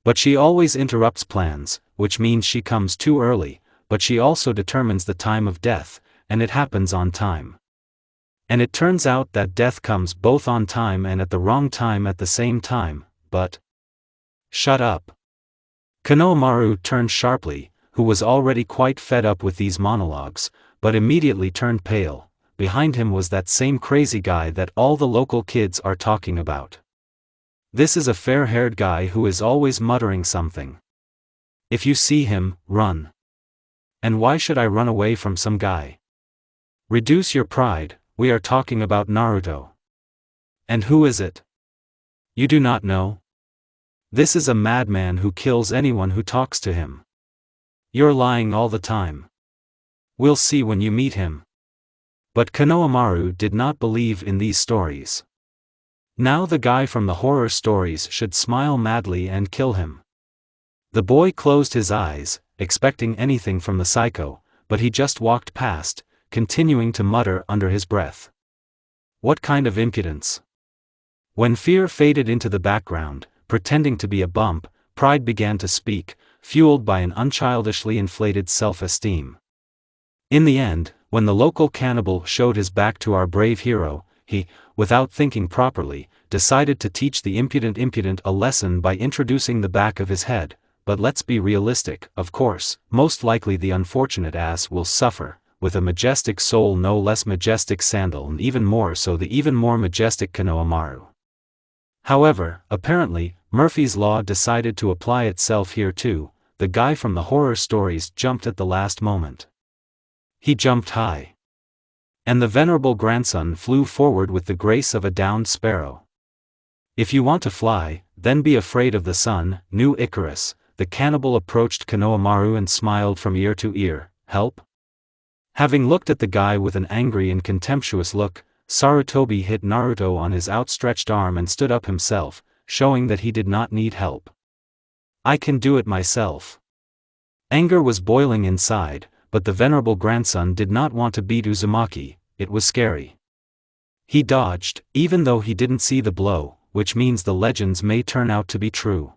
But she always interrupts plans, which means she comes too early, but she also determines the time of death, and it happens on time. And it turns out that death comes both on time and at the wrong time at the same time, but... Shut up. Konohamaru turned sharply, who was already quite fed up with these monologues, but immediately turned pale. Behind him was that same crazy guy that all the local kids are talking about. This is a fair-haired guy who is always muttering something. If you see him, run. And why should I run away from some guy? Reduce your pride, we are talking about Naruto. And who is it? You do not know? This is a madman who kills anyone who talks to him. You're lying all the time. We'll see when you meet him. But Konohamaru did not believe in these stories. Now the guy from the horror stories should smile madly and kill him. The boy closed his eyes, expecting anything from the psycho, but he just walked past, continuing to mutter under his breath. What kind of impudence? When fear faded into the background, pretending to be a bump, pride began to speak, fueled by an unchildishly inflated self-esteem. In the end, when the local cannibal showed his back to our brave hero, he, without thinking properly, decided to teach the impudent a lesson by introducing the back of his head. But let's be realistic, of course, most likely the unfortunate ass will suffer, with a majestic soul no less majestic Sandal and even more so the even more majestic Konohamaru. However, apparently, Murphy's Law decided to apply itself here too. The guy from the horror stories jumped at the last moment. He jumped high. And the venerable grandson flew forward with the grace of a downed sparrow. If you want to fly, then be afraid of the sun, new Icarus. The cannibal approached Konohamaru and smiled from ear to ear. Help? Having looked at the guy with an angry and contemptuous look, Sarutobi hit Naruto on his outstretched arm and stood up himself, showing that he did not need help. I can do it myself. Anger was boiling inside, but the venerable grandson did not want to beat Uzumaki. It was scary. He dodged, even though he didn't see the blow, which means the legends may turn out to be true.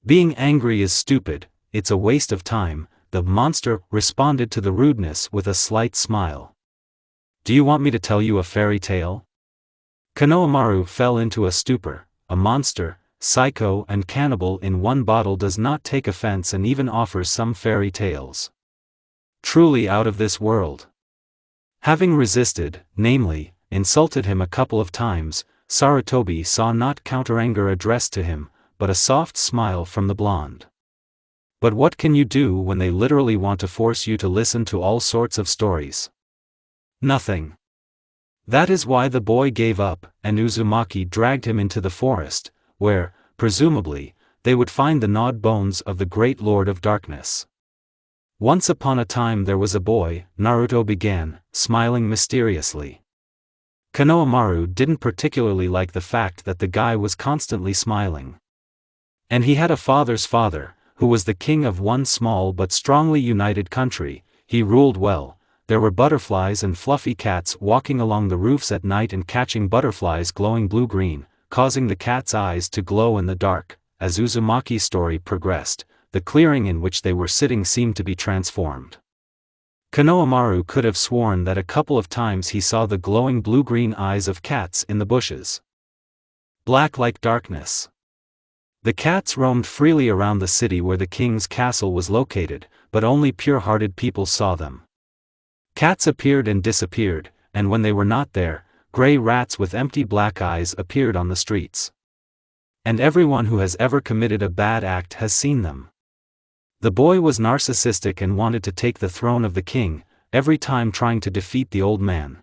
Being angry is stupid, it's a waste of time. The monster responded to the rudeness with a slight smile. Do you want me to tell you a fairy tale? Konohamaru fell into a stupor. A monster, psycho and cannibal in one bottle does not take offense and even offers some fairy tales. Truly out of this world. Having resisted, namely, insulted him a couple of times, Sarutobi saw not counter-anger addressed to him, but a soft smile from the blonde. But what can you do when they literally want to force you to listen to all sorts of stories? Nothing. That is why the boy gave up, and Uzumaki dragged him into the forest, where, presumably, they would find the gnawed bones of the great Lord of Darkness. Once upon a time there was a boy, Naruto began, smiling mysteriously. Konohamaru didn't particularly like the fact that the guy was constantly smiling. And he had a father's father, who was the king of one small but strongly united country. He ruled well. There were butterflies and fluffy cats walking along the roofs at night and catching butterflies glowing blue-green, causing the cat's eyes to glow in the dark. As Uzumaki's story progressed, the clearing in which they were sitting seemed to be transformed. Konohamaru could have sworn that a couple of times he saw the glowing blue-green eyes of cats in the bushes. Black like darkness. The cats roamed freely around the city where the king's castle was located, but only pure-hearted people saw them. Cats appeared and disappeared, and when they were not there, gray rats with empty black eyes appeared on the streets. And everyone who has ever committed a bad act has seen them. The boy was narcissistic and wanted to take the throne of the king, every time trying to defeat the old man.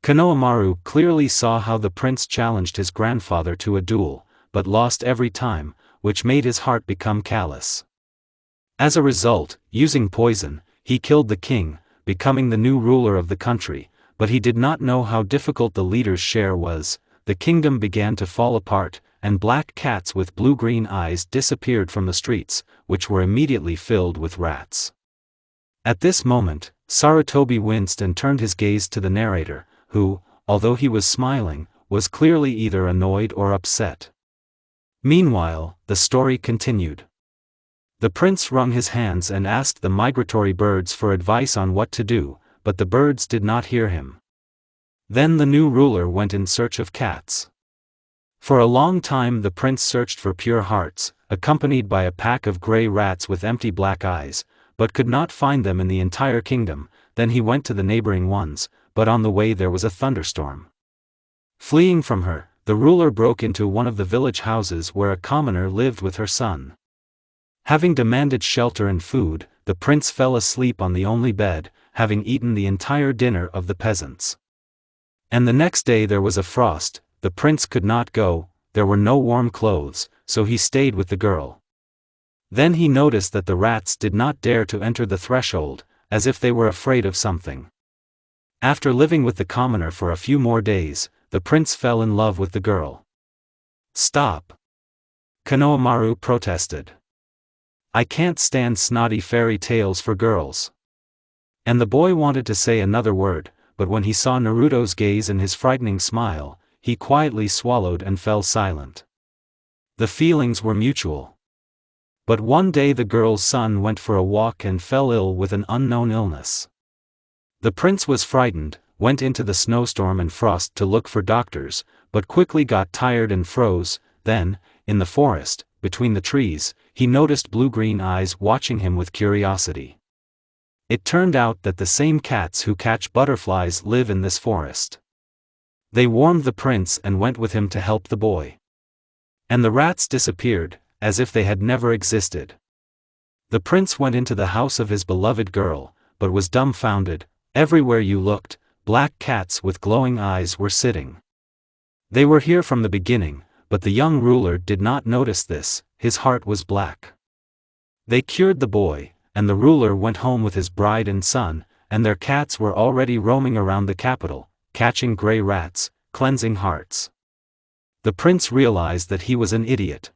Konohamaru clearly saw how the prince challenged his grandfather to a duel, but lost every time, which made his heart become callous. As a result, using poison, he killed the king, becoming the new ruler of the country, but he did not know how difficult the leader's share was. The kingdom began to fall apart, and black cats with blue-green eyes disappeared from the streets, which were immediately filled with rats. At this moment, Sarutobi winced and turned his gaze to the narrator, who, although he was smiling, was clearly either annoyed or upset. Meanwhile, the story continued. The prince wrung his hands and asked the migratory birds for advice on what to do, but the birds did not hear him. Then the new ruler went in search of cats. For a long time the prince searched for pure hearts, accompanied by a pack of grey rats with empty black eyes, but could not find them in the entire kingdom. Then he went to the neighboring ones, but on the way there was a thunderstorm. Fleeing from her, the ruler broke into one of the village houses where a commoner lived with her son. Having demanded shelter and food, the prince fell asleep on the only bed, having eaten the entire dinner of the peasants. And the next day there was a frost, the prince could not go, there were no warm clothes, so he stayed with the girl. Then he noticed that the rats did not dare to enter the threshold, as if they were afraid of something. After living with the commoner for a few more days, the prince fell in love with the girl. "Stop!" Konohamaru protested. "I can't stand snotty fairy tales for girls." And the boy wanted to say another word, but when he saw Naruto's gaze and his frightening smile, he quietly swallowed and fell silent. The feelings were mutual. But one day the girl's son went for a walk and fell ill with an unknown illness. The prince was frightened, went into the snowstorm and frost to look for doctors, but quickly got tired and froze. Then, in the forest, between the trees, he noticed blue-green eyes watching him with curiosity. It turned out that the same cats who catch butterflies live in this forest. They warned the prince and went with him to help the boy. And the rats disappeared, as if they had never existed. The prince went into the house of his beloved girl, but was dumbfounded. Everywhere you looked, black cats with glowing eyes were sitting. They were here from the beginning, but the young ruler did not notice this, his heart was black. They cured the boy, and the ruler went home with his bride and son, and their cats were already roaming around the capital, catching grey rats, cleansing hearts. The prince realized that he was an idiot.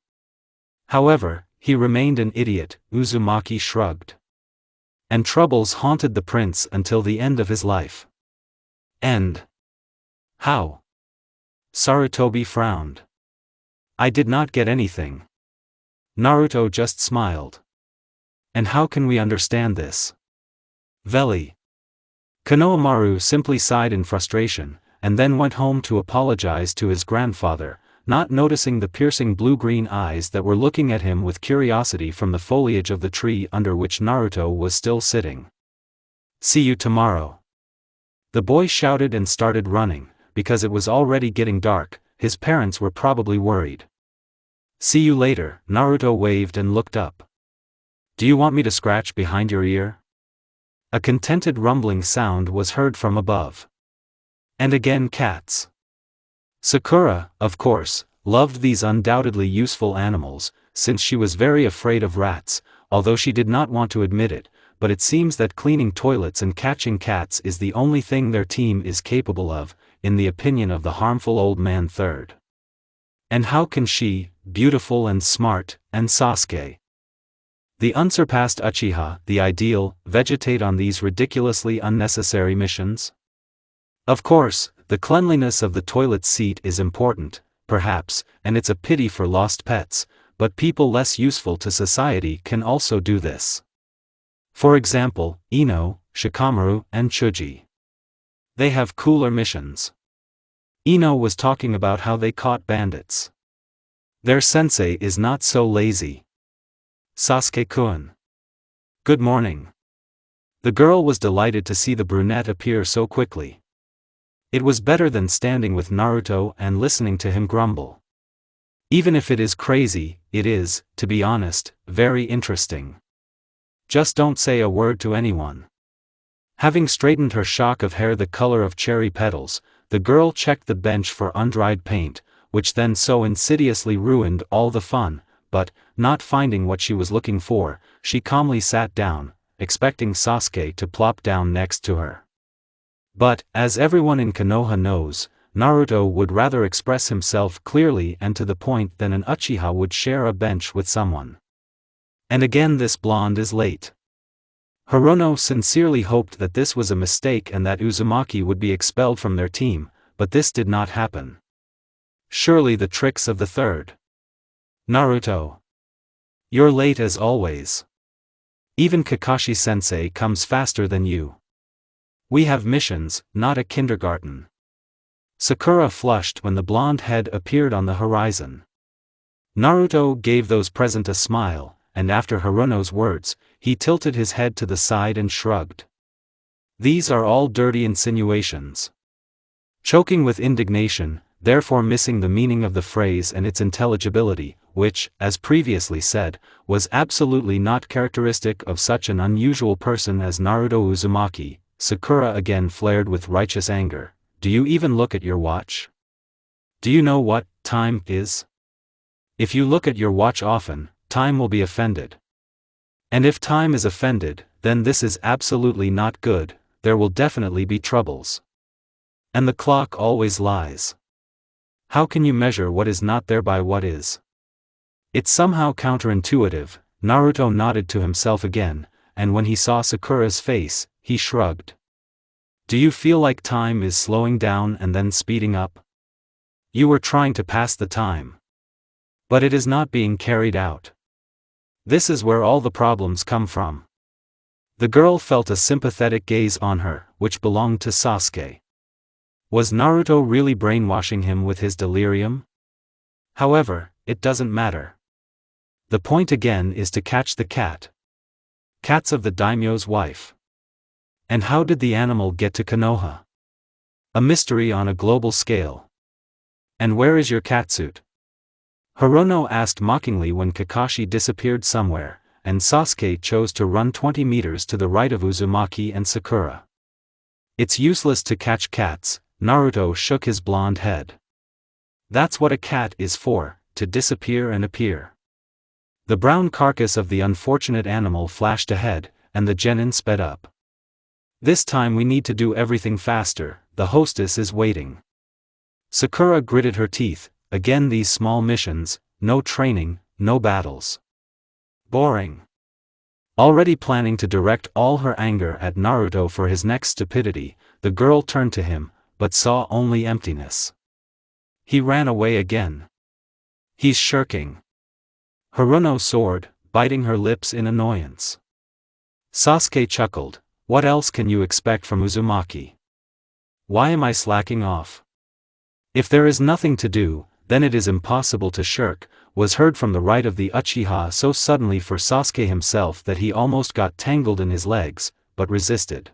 However, he remained an idiot, Uzumaki shrugged. And troubles haunted the prince until the end of his life. End. How? Sarutobi frowned. I did not get anything. Naruto just smiled. And how can we understand this? Veli. Konohamaru simply sighed in frustration, and then went home to apologize to his grandfather, not noticing the piercing blue-green eyes that were looking at him with curiosity from the foliage of the tree under which Naruto was still sitting. See you tomorrow. The boy shouted and started running, because it was already getting dark. His parents were probably worried. See you later, Naruto waved and looked up. Do you want me to scratch behind your ear? A contented rumbling sound was heard from above. And again cats. Sakura, of course, loved these undoubtedly useful animals, since she was very afraid of rats, although she did not want to admit it, but it seems that cleaning toilets and catching cats is the only thing their team is capable of, in the opinion of the harmful old man third. And how can she, beautiful and smart, and Sasuke, the unsurpassed Uchiha, the ideal, vegetate on these ridiculously unnecessary missions? Of course, the cleanliness of the toilet seat is important, perhaps, and it's a pity for lost pets, but people less useful to society can also do this. For example, Ino, Shikamaru, and Chuji. They have cooler missions. Ino was talking about how they caught bandits. Their sensei is not so lazy. Sasuke-kun. Good morning. The girl was delighted to see the brunette appear so quickly. It was better than standing with Naruto and listening to him grumble. Even if it is crazy, it is, to be honest, very interesting. Just don't say a word to anyone. Having straightened her shock of hair the color of cherry petals, the girl checked the bench for undried paint, which then so insidiously ruined all the fun, but, not finding what she was looking for, she calmly sat down, expecting Sasuke to plop down next to her. But, as everyone in Konoha knows, Naruto would rather express himself clearly and to the point than an Uchiha would share a bench with someone. And again this blonde is late. Hirono sincerely hoped that this was a mistake and that Uzumaki would be expelled from their team, but this did not happen. Surely the tricks of the third. Naruto. You're late as always. Even Kakashi-sensei comes faster than you. We have missions, not a kindergarten. Sakura flushed when the blonde head appeared on the horizon. Naruto gave those present a smile, and after Hirono's words, he tilted his head to the side and shrugged. These are all dirty insinuations. Choking with indignation, therefore missing the meaning of the phrase and its intelligibility, which, as previously said, was absolutely not characteristic of such an unusual person as Naruto Uzumaki, Sakura again flared with righteous anger. Do you even look at your watch? Do you know what time is? If you look at your watch often, time will be offended. And if time is offended, then this is absolutely not good, there will definitely be troubles. And the clock always lies. How can you measure what is not there by what is? It's somehow counterintuitive. Naruto nodded to himself again, and when he saw Sakura's face, he shrugged. Do you feel like time is slowing down and then speeding up? You were trying to pass the time. But it is not being carried out. This is where all the problems come from. The girl felt a sympathetic gaze on her, which belonged to Sasuke. Was Naruto really brainwashing him with his delirium? However, it doesn't matter. The point again is to catch the cat. Cats of the daimyo's wife. And how did the animal get to Konoha? A mystery on a global scale. And where is your catsuit? Hirono asked mockingly when Kakashi disappeared somewhere, and Sasuke chose to run 20 meters to the right of Uzumaki and Sakura. It's useless to catch cats, Naruto shook his blonde head. That's what a cat is for, to disappear and appear. The brown carcass of the unfortunate animal flashed ahead, and the genin sped up. This time we need to do everything faster, the hostess is waiting. Sakura gritted her teeth, again these small missions, no training, no battles. Boring. Already planning to direct all her anger at Naruto for his next stupidity, the girl turned to him, but saw only emptiness. He ran away again. He's shirking. Hirono soared, biting her lips in annoyance. Sasuke chuckled, what else can you expect from Uzumaki? Why am I slacking off? If there is nothing to do, then it is impossible to shirk, was heard from the right of the Uchiha so suddenly for Sasuke himself that he almost got tangled in his legs, but resisted.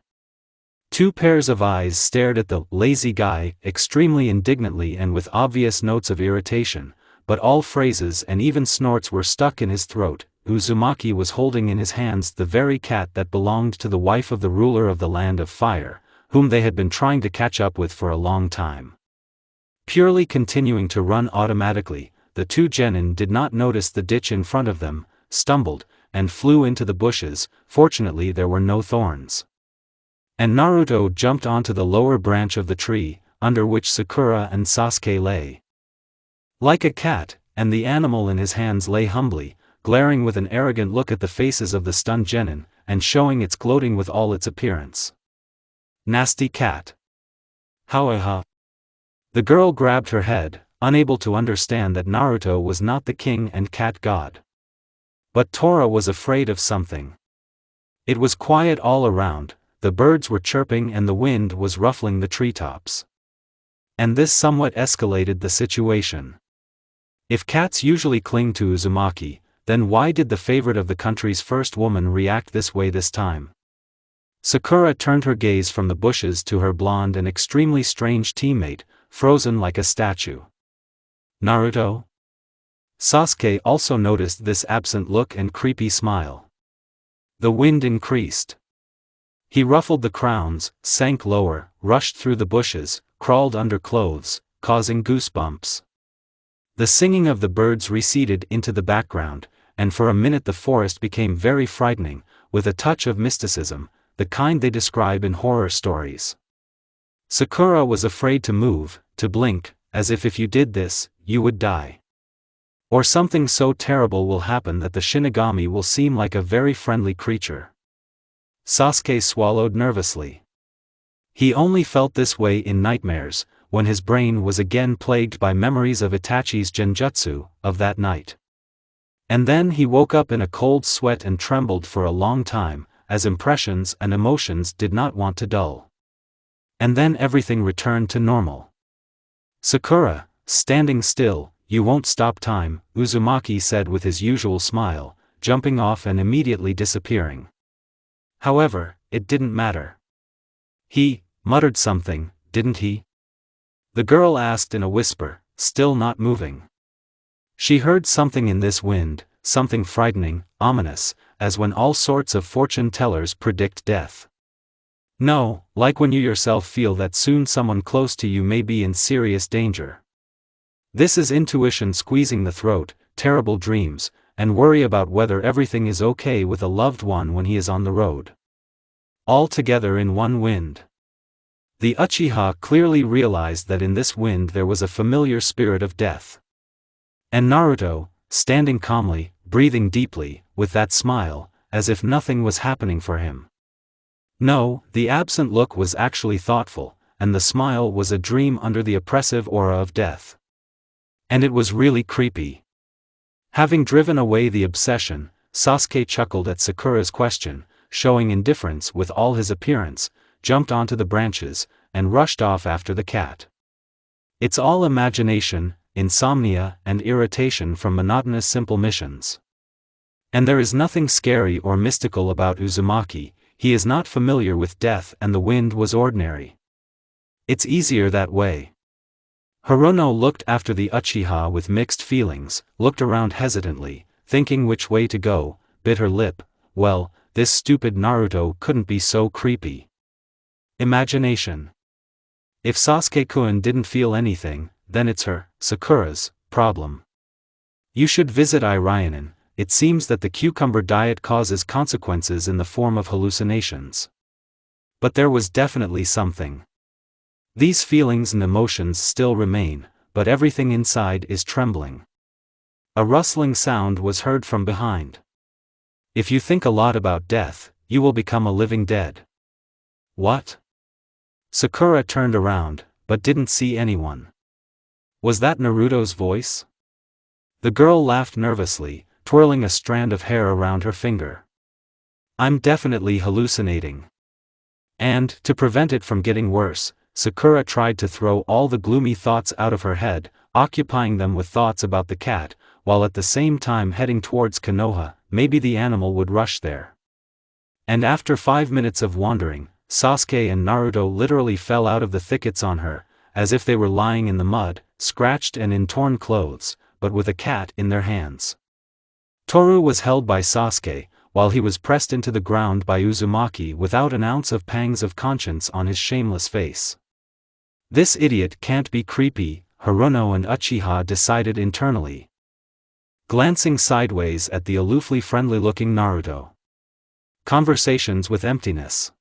Two pairs of eyes stared at the lazy guy extremely indignantly and with obvious notes of irritation, but all phrases and even snorts were stuck in his throat. Uzumaki was holding in his hands the very cat that belonged to the wife of the ruler of the land of fire, whom they had been trying to catch up with for a long time. Purely continuing to run automatically, the two genin did not notice the ditch in front of them, stumbled, and flew into the bushes. Fortunately there were no thorns. And Naruto jumped onto the lower branch of the tree, under which Sakura and Sasuke lay. Like a cat, and the animal in his hands lay humbly, glaring with an arrogant look at the faces of the stunned genin, and showing its gloating with all its appearance. Nasty cat. Howeha. The girl grabbed her head, unable to understand that Naruto was not the king and cat god. But Tora was afraid of something. It was quiet all around, the birds were chirping and the wind was ruffling the treetops. And this somewhat escalated the situation. If cats usually cling to Uzumaki, then why did the favorite of the country's first woman react this way this time? Sakura turned her gaze from the bushes to her blonde and extremely strange teammate, frozen like a statue. Naruto? Sasuke also noticed this absent look and creepy smile. The wind increased. He ruffled the crowns, sank lower, rushed through the bushes, crawled under clothes, causing goosebumps. The singing of the birds receded into the background, and for a minute the forest became very frightening, with a touch of mysticism, the kind they describe in horror stories. Sakura was afraid to move, to blink, as if you did this, you would die. Or something so terrible will happen that the Shinigami will seem like a very friendly creature. Sasuke swallowed nervously. He only felt this way in nightmares, when his brain was again plagued by memories of Itachi's genjutsu, of that night. And then he woke up in a cold sweat and trembled for a long time, as impressions and emotions did not want to dull. And then everything returned to normal. Sakura, standing still, "You won't stop time," Uzumaki said with his usual smile, jumping off and immediately disappearing. However, it didn't matter. "He muttered something, didn't he?" the girl asked in a whisper, still not moving. She heard something in this wind, something frightening, ominous, as when all sorts of fortune-tellers predict death. No, like when you yourself feel that soon someone close to you may be in serious danger. This is intuition squeezing the throat, terrible dreams, and worry about whether everything is okay with a loved one when he is on the road. All together in one wind. The Uchiha clearly realized that in this wind there was a familiar spirit of death. And Naruto, standing calmly, breathing deeply, with that smile, as if nothing was happening for him. No, the absent look was actually thoughtful, and the smile was a dream under the oppressive aura of death. And it was really creepy. Having driven away the obsession, Sasuke chuckled at Sakura's question, showing indifference with all his appearance, jumped onto the branches, and rushed off after the cat. It's all imagination, insomnia, and irritation from monotonous simple missions. And there is nothing scary or mystical about Uzumaki, he is not familiar with death and the wind was ordinary. It's easier that way. Hirono looked after the Uchiha with mixed feelings, looked around hesitantly, thinking which way to go, bit her lip. Well, this stupid Naruto couldn't be so creepy. Imagination. If Sasuke-kun didn't feel anything, then it's her, Sakura's, problem. You should visit Irionen. It seems that the cucumber diet causes consequences in the form of hallucinations. But there was definitely something. These feelings and emotions still remain, but everything inside is trembling. A rustling sound was heard from behind. If you think a lot about death, you will become a living dead. What? Sakura turned around, but didn't see anyone. Was that Naruto's voice? The girl laughed nervously, twirling a strand of hair around her finger. I'm definitely hallucinating. And, to prevent it from getting worse, Sakura tried to throw all the gloomy thoughts out of her head, occupying them with thoughts about the cat, while at the same time heading towards Konoha. Maybe the animal would rush there. And after 5 minutes of wandering, Sasuke and Naruto literally fell out of the thickets on her, as if they were lying in the mud, scratched and in torn clothes, but with a cat in their hands. Toru was held by Sasuke, while he was pressed into the ground by Uzumaki without an ounce of pangs of conscience on his shameless face. This idiot can't be creepy, Hirono and Uchiha decided internally, glancing sideways at the aloofly friendly-looking Naruto. Conversations with emptiness.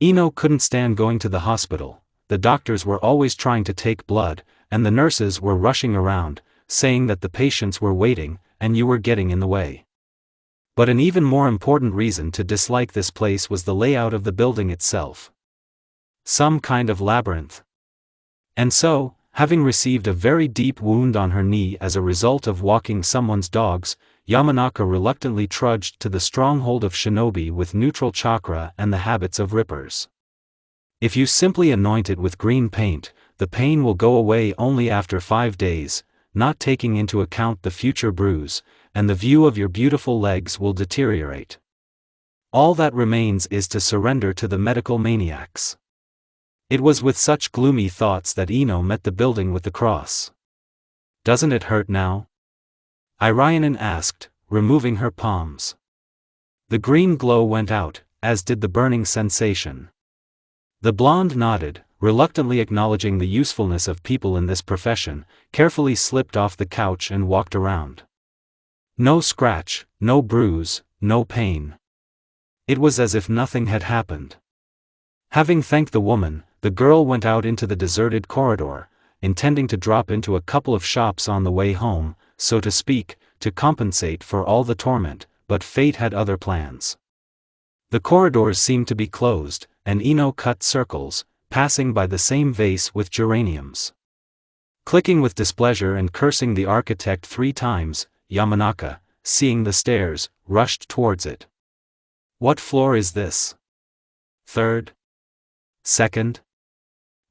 Ino couldn't stand going to the hospital, the doctors were always trying to take blood, and the nurses were rushing around, saying that the patients were waiting, and you were getting in the way. But an even more important reason to dislike this place was the layout of the building itself. Some kind of labyrinth. And so, having received a very deep wound on her knee as a result of walking someone's dogs, Yamanaka reluctantly trudged to the stronghold of shinobi with neutral chakra and the habits of rippers. If you simply anoint it with green paint, the pain will go away only after 5 days, not taking into account the future bruise, and the view of your beautiful legs will deteriorate. All that remains is to surrender to the medical maniacs. It was with such gloomy thoughts that Ino met the building with the cross. Doesn't it hurt now? Irionen asked, removing her palms. The green glow went out, as did the burning sensation. The blonde nodded, reluctantly acknowledging the usefulness of people in this profession, carefully slipped off the couch and walked around. No scratch, no bruise, no pain. It was as if nothing had happened. Having thanked the woman, the girl went out into the deserted corridor, intending to drop into a couple of shops on the way home, so to speak, to compensate for all the torment, but fate had other plans. The corridors seemed to be closed, and Ino cut circles, passing by the same vase with geraniums. Clicking with displeasure and cursing the architect 3 times, Yamanaka, seeing the stairs, rushed towards it. What floor is this? 3rd? 2nd?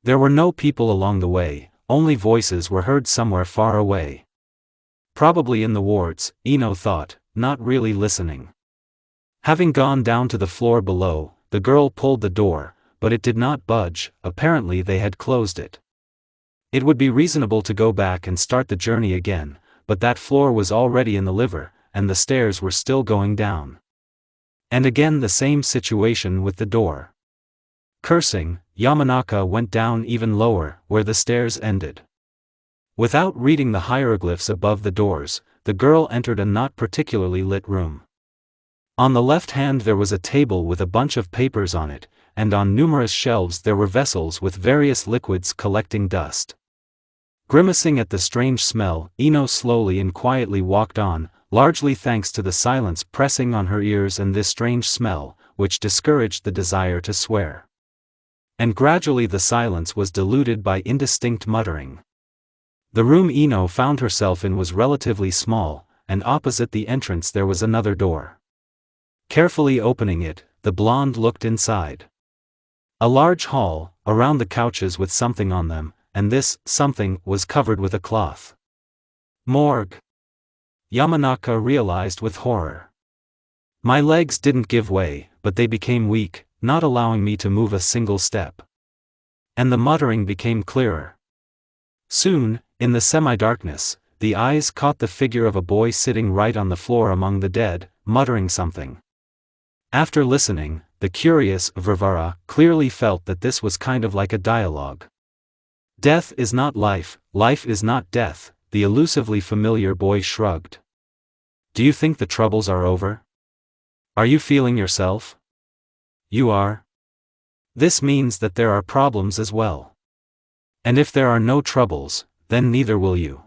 There were no people along the way, only voices were heard somewhere far away. Probably in the wards, Ino thought, not really listening. Having gone down to the floor below, the girl pulled the door, but it did not budge. Apparently they had closed it. It would be reasonable to go back and start the journey again, but that floor was already in the liver, and the stairs were still going down. And again the same situation with the door. Cursing, Yamanaka went down even lower, where the stairs ended. Without reading the hieroglyphs above the doors, the girl entered a not particularly lit room. On the left hand there was a table with a bunch of papers on it, and on numerous shelves there were vessels with various liquids collecting dust. Grimacing at the strange smell, Ino slowly and quietly walked on, largely thanks to the silence pressing on her ears and this strange smell, which discouraged the desire to swear. And gradually the silence was diluted by indistinct muttering. The room Ino found herself in was relatively small, and opposite the entrance there was another door. Carefully opening it, the blonde looked inside. A large hall, around the couches with something on them, and this something was covered with a cloth. Morgue. Yamanaka realized with horror. My legs didn't give way, but they became weak, not allowing me to move a single step. And the muttering became clearer. Soon, in the semi-darkness, the eyes caught the figure of a boy sitting right on the floor among the dead, muttering something. After listening, the curious Varvara clearly felt that this was kind of like a dialogue. Death is not life, life is not death, the elusively familiar boy shrugged. Do you think the troubles are over? Are you feeling yourself? You are? This means that there are problems as well. And if there are no troubles, then neither will you.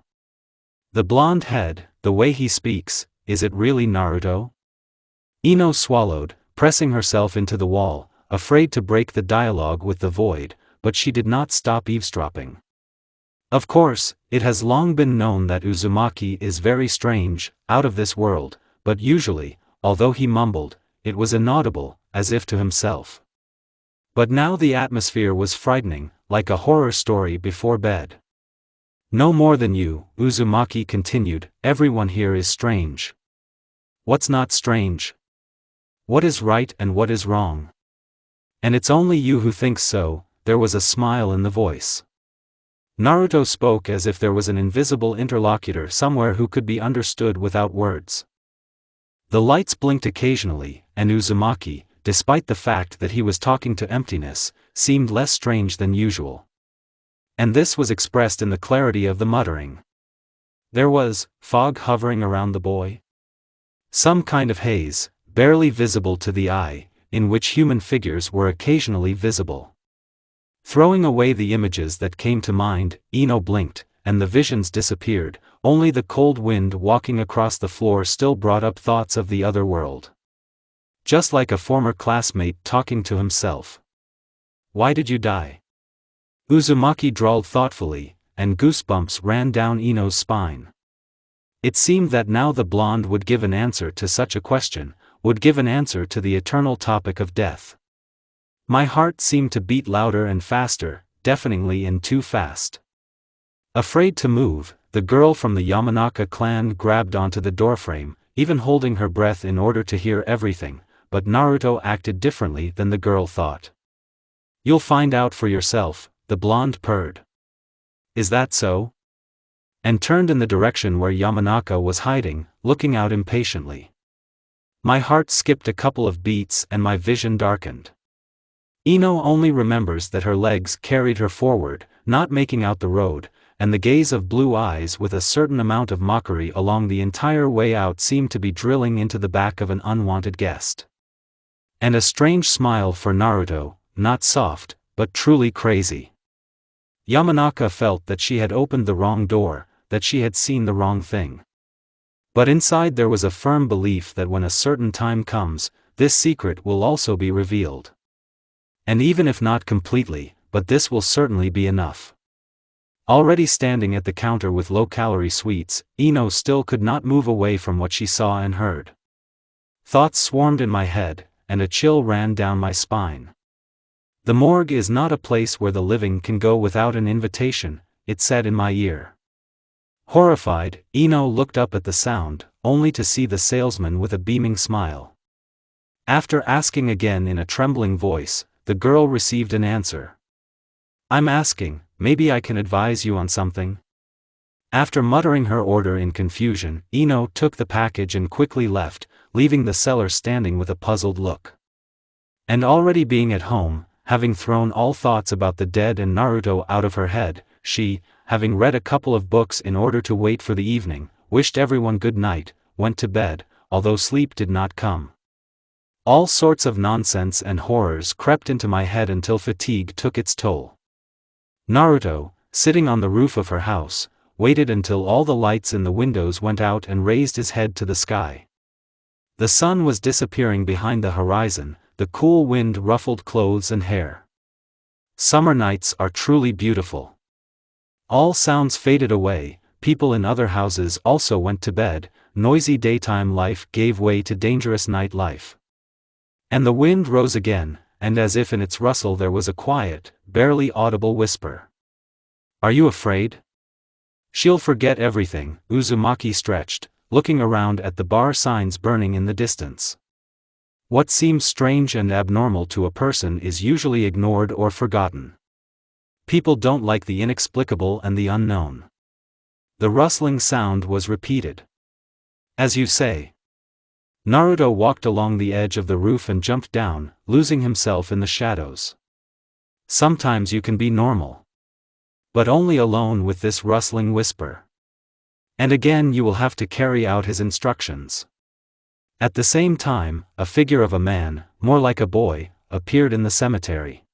The blonde head, the way he speaks, is it really Naruto? Ino swallowed, pressing herself into the wall, afraid to break the dialogue with the void, but she did not stop eavesdropping. Of course, it has long been known that Uzumaki is very strange, out of this world, but usually, although he mumbled, it was inaudible, as if to himself. But now the atmosphere was frightening, like a horror story before bed. No more than you, Uzumaki continued, everyone here is strange. What's not strange? What is right and what is wrong? And it's only you who thinks so. There was a smile in the voice. Naruto spoke as if there was an invisible interlocutor somewhere who could be understood without words. The lights blinked occasionally, and Uzumaki, despite the fact that he was talking to emptiness, seemed less strange than usual. And this was expressed in the clarity of the muttering. There was fog hovering around the boy. Some kind of haze, barely visible to the eye, in which human figures were occasionally visible. Throwing away the images that came to mind, Ino blinked, and the visions disappeared. Only the cold wind walking across the floor still brought up thoughts of the other world. Just like a former classmate talking to himself. Why did you die? Uzumaki drawled thoughtfully, and goosebumps ran down Ino's spine. It seemed that now the blonde would give an answer to such a question, would give an answer to the eternal topic of death. My heart seemed to beat louder and faster, deafeningly and too fast. Afraid to move, the girl from the Yamanaka clan grabbed onto the doorframe, even holding her breath in order to hear everything, but Naruto acted differently than the girl thought. You'll find out for yourself, the blonde purred. Is that so? And turned in the direction where Yamanaka was hiding, looking out impatiently. My heart skipped a couple of beats and my vision darkened. Ino only remembers that her legs carried her forward, not making out the road, and the gaze of blue eyes with a certain amount of mockery along the entire way out seemed to be drilling into the back of an unwanted guest. And a strange smile for Naruto, not soft, but truly crazy. Yamanaka felt that she had opened the wrong door, that she had seen the wrong thing. But inside there was a firm belief that when a certain time comes, this secret will also be revealed. And even if not completely, but this will certainly be enough. Already standing at the counter with low-calorie sweets, Ino still could not move away from what she saw and heard. Thoughts swarmed in my head, and a chill ran down my spine. The morgue is not a place where the living can go without an invitation, it said in my ear. Horrified, Ino looked up at the sound, only to see the salesman with a beaming smile. After asking again in a trembling voice, the girl received an answer. "I'm asking, maybe I can advise you on something?" After muttering her order in confusion, Ino took the package and quickly left, leaving the seller standing with a puzzled look. And already being at home, having thrown all thoughts about the dead and Naruto out of her head, she, having read a couple of books in order to wait for the evening, wished everyone good night, went to bed, although sleep did not come. All sorts of nonsense and horrors crept into my head until fatigue took its toll. Naruto, sitting on the roof of her house, waited until all the lights in the windows went out and raised his head to the sky. The sun was disappearing behind the horizon, the cool wind ruffled clothes and hair. Summer nights are truly beautiful. All sounds faded away, people in other houses also went to bed, noisy daytime life gave way to dangerous night life. And the wind rose again, and as if in its rustle there was a quiet, barely audible whisper. "Are you afraid?" "She'll forget everything," Uzumaki stretched, looking around at the bar signs burning in the distance. What seems strange and abnormal to a person is usually ignored or forgotten. People don't like the inexplicable and the unknown. The rustling sound was repeated. "As you say." Naruto walked along the edge of the roof and jumped down, losing himself in the shadows. Sometimes you can be normal. But only alone with this rustling whisper. And again you will have to carry out his instructions. At the same time, a figure of a man, more like a boy, appeared in the cemetery.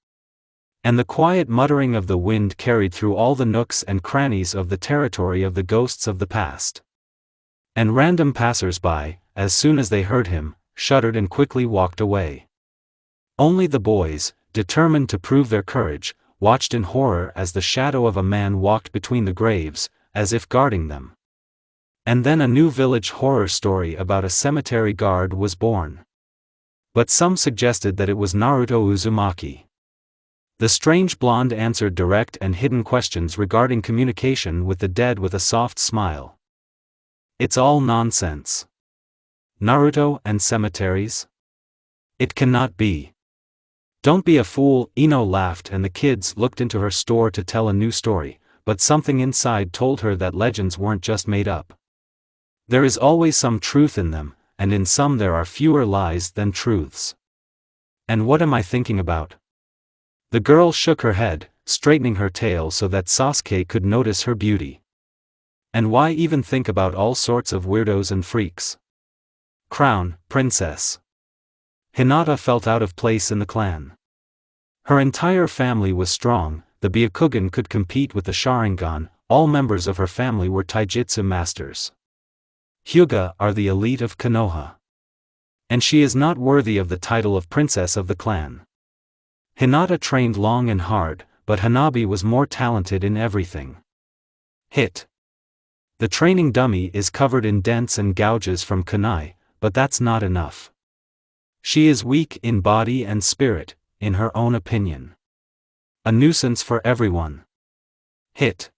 And the quiet muttering of the wind carried through all the nooks and crannies of the territory of the ghosts of the past. And random passers-by, as soon as they heard him, shuddered and quickly walked away. Only the boys, determined to prove their courage, watched in horror as the shadow of a man walked between the graves, as if guarding them. And then a new village horror story about a cemetery guard was born. But some suggested that it was Naruto Uzumaki. The strange blonde answered direct and hidden questions regarding communication with the dead with a soft smile. "It's all nonsense. Naruto and cemeteries? It cannot be." "Don't be a fool," Ino laughed, and the kids looked into her store to tell a new story, but something inside told her that legends weren't just made up. There is always some truth in them, and in some there are fewer lies than truths. "And what am I thinking about?" The girl shook her head, straightening her tail so that Sasuke could notice her beauty. "And why even think about all sorts of weirdos and freaks? Crown, princess." Hinata felt out of place in the clan. Her entire family was strong, the Byakugan could compete with the Sharingan, all members of her family were taijutsu masters. Hyuga are the elite of Konoha. And she is not worthy of the title of princess of the clan. Hinata trained long and hard, but Hanabi was more talented in everything. Hit. The training dummy is covered in dents and gouges from kunai, but that's not enough. She is weak in body and spirit, in her own opinion. A nuisance for everyone. Hit.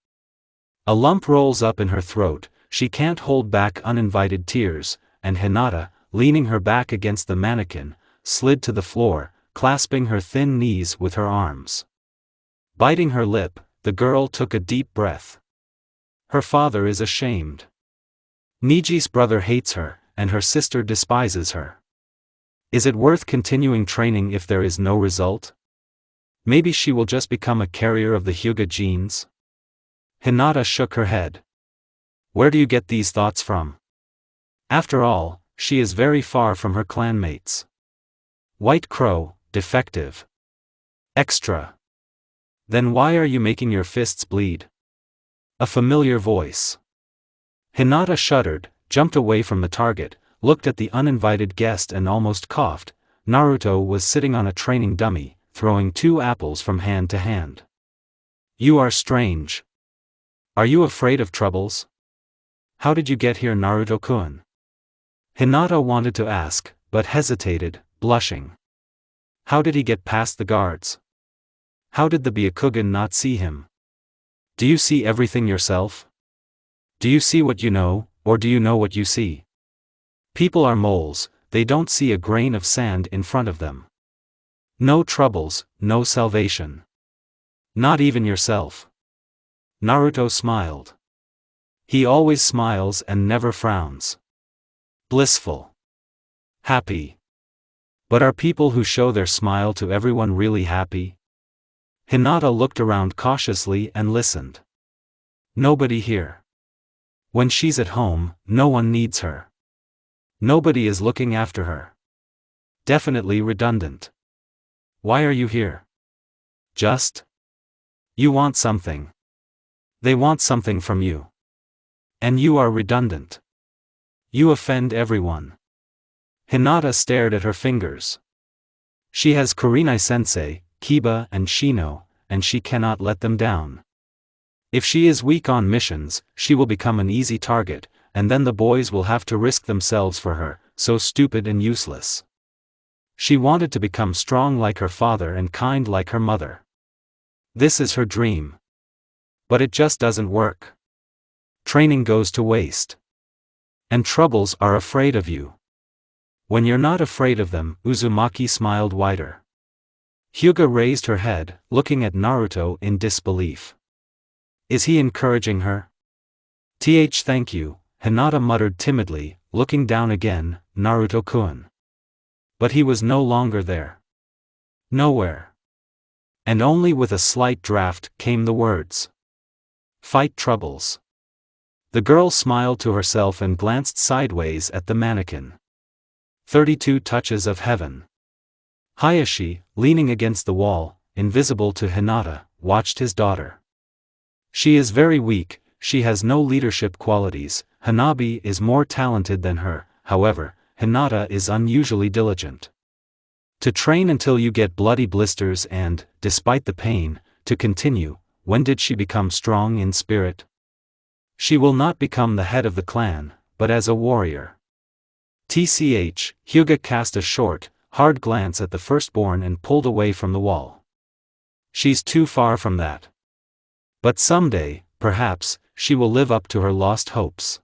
A lump rolls up in her throat, she can't hold back uninvited tears, and Hinata, leaning her back against the mannequin, slid to the floor, clasping her thin knees with her arms. Biting her lip, the girl took a deep breath. Her father is ashamed. Niji's brother hates her, and her sister despises her. Is it worth continuing training if there is no result? Maybe she will just become a carrier of the Hyuga genes? Hinata shook her head. Where do you get these thoughts from? After all, she is very far from her clanmates. White Crow, defective. Extra. Then why are you making your fists bleed? A familiar voice. Hinata shuddered, jumped away from the target, looked at the uninvited guest and almost coughed. Naruto was sitting on a training dummy, throwing 2 apples from hand to hand. You are strange. Are you afraid of troubles? How did you get here, Naruto-kun? Hinata wanted to ask, but hesitated, blushing. How did he get past the guards? How did the Byakugan not see him? Do you see everything yourself? Do you see what you know, or do you know what you see? People are moles, they don't see a grain of sand in front of them. No troubles, no salvation. Not even yourself. Naruto smiled. He always smiles and never frowns. Blissful. Happy. But are people who show their smile to everyone really happy? Hinata looked around cautiously and listened. Nobody here. When she's at home, no one needs her. Nobody is looking after her. Definitely redundant. Why are you here? Just? You want something. They want something from you. And you are redundant. You offend everyone. Hinata stared at her fingers. She has Kurenai-sensei, Kiba and Shino, and she cannot let them down. If she is weak on missions, she will become an easy target, and then the boys will have to risk themselves for her, so stupid and useless. She wanted to become strong like her father and kind like her mother. This is her dream. But it just doesn't work. Training goes to waste. And troubles are afraid of you. When you're not afraid of them, Uzumaki smiled wider. Hyuga raised her head, looking at Naruto in disbelief. Is he encouraging her? Thank you, Hinata muttered timidly, looking down again, Naruto-kun. But he was no longer there. Nowhere. And only with a slight draft came the words. Fight troubles. The girl smiled to herself and glanced sideways at the mannequin. 32 touches of heaven. Hayashi, leaning against the wall, invisible to Hinata, watched his daughter. She is very weak, she has no leadership qualities. Hanabi is more talented than her, however, Hinata is unusually diligent. To train until you get bloody blisters and, despite the pain, to continue. When did she become strong in spirit? She will not become the head of the clan, but as a warrior. Hyuga cast a short, hard glance at the firstborn and pulled away from the wall. She's too far from that. But someday, perhaps, she will live up to her lost hopes.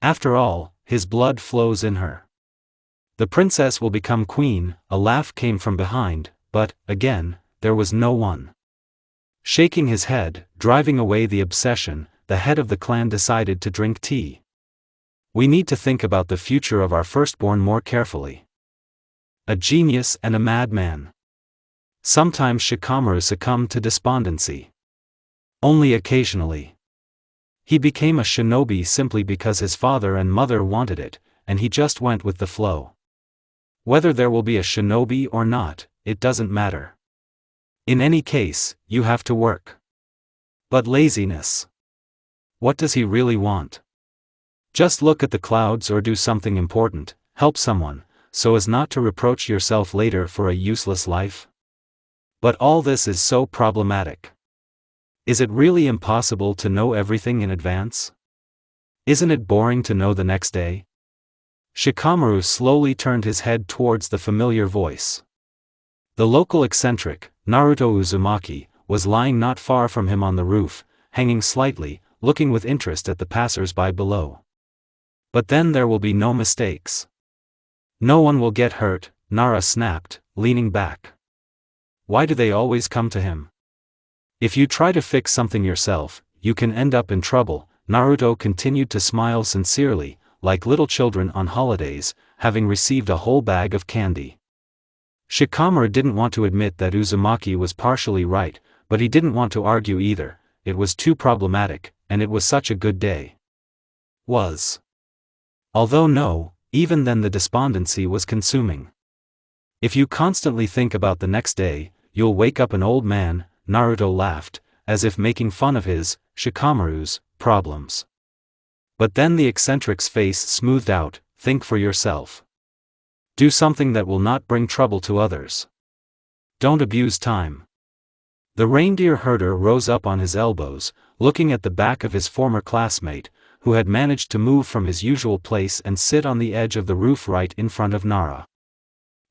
After all, his blood flows in her. The princess will become queen. A laugh came from behind, but, again, there was no one. Shaking his head, driving away the obsession, the head of the clan decided to drink tea. We need to think about the future of our firstborn more carefully. A genius and a madman. Sometimes Shikamaru succumbed to despondency. Only occasionally. He became a shinobi simply because his father and mother wanted it, and he just went with the flow. Whether there will be a shinobi or not, it doesn't matter. In any case, you have to work. But laziness. What does he really want? Just look at the clouds or do something important, help someone, so as not to reproach yourself later for a useless life? But all this is so problematic. Is it really impossible to know everything in advance? Isn't it boring to know the next day? Shikamaru slowly turned his head towards the familiar voice. The local eccentric, Naruto Uzumaki, was lying not far from him on the roof, hanging slightly, looking with interest at the passers-by below. But then there will be no mistakes. No one will get hurt, Nara snapped, leaning back. Why do they always come to him? If you try to fix something yourself, you can end up in trouble. Naruto continued to smile sincerely, like little children on holidays, having received a whole bag of candy. Shikamaru didn't want to admit that Uzumaki was partially right, but he didn't want to argue either. It was too problematic, and it was such a good day. Although no, even then the despondency was consuming. If you constantly think about the next day, you'll wake up an old man. Naruto laughed, as if making fun of his, Shikamaru's, problems. But then the eccentric's face smoothed out. Think for yourself. Do something that will not bring trouble to others. Don't abuse time. The reindeer herder rose up on his elbows, looking at the back of his former classmate, who had managed to move from his usual place and sit on the edge of the roof right in front of Nara.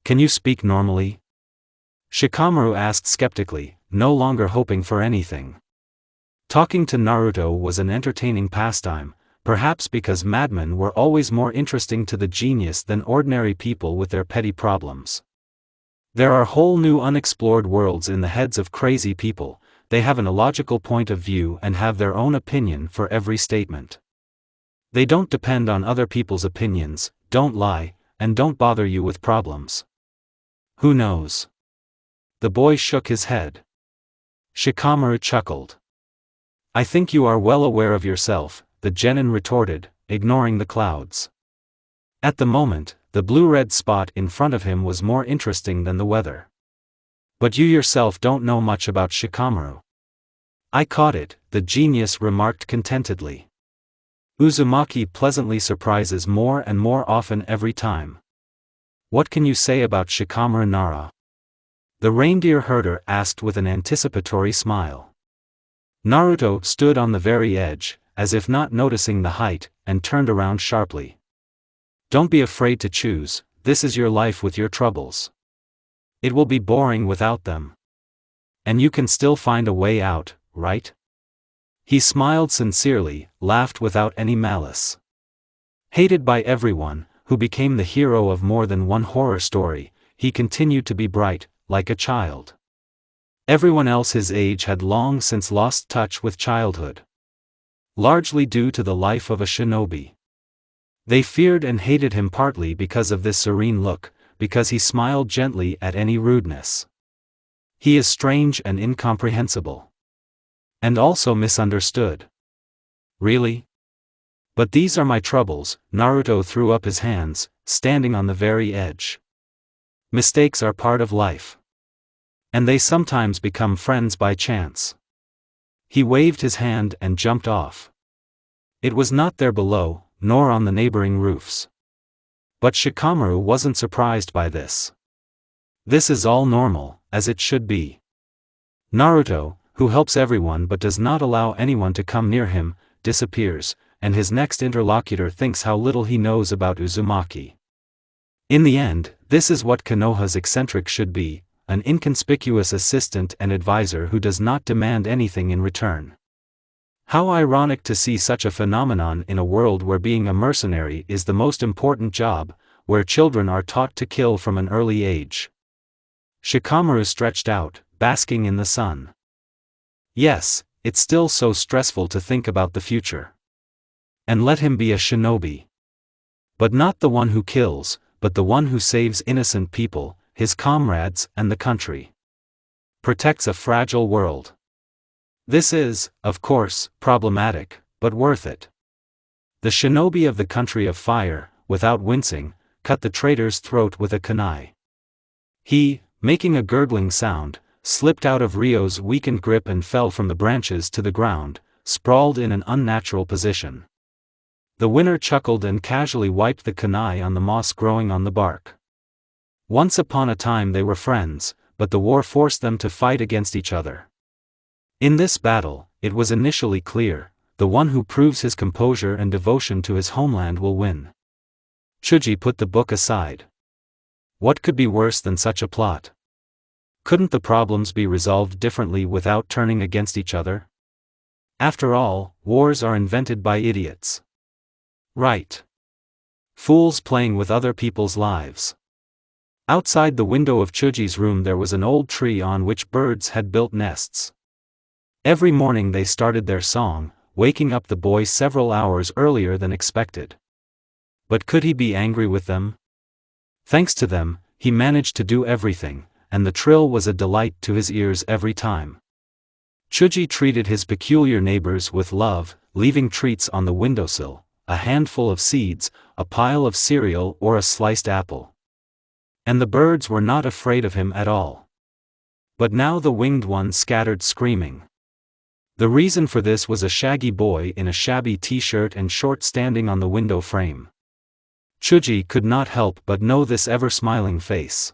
Can you speak normally? Shikamaru asked skeptically, no longer hoping for anything. Talking to Naruto was an entertaining pastime, perhaps because madmen were always more interesting to the genius than ordinary people with their petty problems. There are whole new unexplored worlds in the heads of crazy people. They have an illogical point of view and have their own opinion for every statement. They don't depend on other people's opinions, don't lie, and don't bother you with problems. Who knows? The boy shook his head. Shikamaru chuckled. I think you are well aware of yourself, the genin retorted, ignoring the clouds. At the moment, the blue-red spot in front of him was more interesting than the weather. But you yourself don't know much about Shikamaru. I caught it, the genius remarked contentedly. Uzumaki pleasantly surprises more and more often every time. What can you say about Shikamaru Nara? The reindeer herder asked with an anticipatory smile. Naruto stood on the very edge, as if not noticing the height, and turned around sharply. Don't be afraid to choose, this is your life with your troubles. It will be boring without them. And you can still find a way out, right? He smiled sincerely, laughed without any malice. Hated by everyone, who became the hero of more than one horror story, he continued to be bright, like a child. Everyone else his age had long since lost touch with childhood. Largely due to the life of a shinobi. They feared and hated him partly because of this serene look, because he smiled gently at any rudeness. He is strange and incomprehensible. And also misunderstood. Really? But these are my troubles, Naruto threw up his hands, standing on the very edge. Mistakes are part of life. And they sometimes become friends by chance. He waved his hand and jumped off. It was not there below, nor on the neighboring roofs. But Shikamaru wasn't surprised by this. This is all normal, as it should be. Naruto, who helps everyone but does not allow anyone to come near him, disappears, and his next interlocutor thinks how little he knows about Uzumaki. In the end, this is what Konoha's eccentric should be, an inconspicuous assistant and advisor who does not demand anything in return. How ironic to see such a phenomenon in a world where being a mercenary is the most important job, where children are taught to kill from an early age. Shikamaru stretched out, basking in the sun. Yes, it's still so stressful to think about the future. And let him be a shinobi. But not the one who kills, but the one who saves innocent people, his comrades and the country. Protects a fragile world. This is, of course, problematic, but worth it. The shinobi of the country of fire, without wincing, cut the traitor's throat with a kunai. He, making a gurgling sound, slipped out of Ryo's weakened grip and fell from the branches to the ground, sprawled in an unnatural position. The winner chuckled and casually wiped the kunai on the moss growing on the bark. Once upon a time they were friends, but the war forced them to fight against each other. In this battle, it was initially clear, the one who proves his composure and devotion to his homeland will win. Chuji put the book aside. What could be worse than such a plot? Couldn't the problems be resolved differently without turning against each other? After all, wars are invented by idiots. Right. Fools playing with other people's lives. Outside the window of Chuji's room there was an old tree on which birds had built nests. Every morning they started their song, waking up the boy several hours earlier than expected. But could he be angry with them? Thanks to them, he managed to do everything, and the trill was a delight to his ears every time. Chuji treated his peculiar neighbors with love, leaving treats on the windowsill, a handful of seeds, a pile of cereal or a sliced apple. And the birds were not afraid of him at all. But now the winged one scattered screaming. The reason for this was a shaggy boy in a shabby t-shirt and shorts standing on the window frame. Chuji could not help but know this ever-smiling face.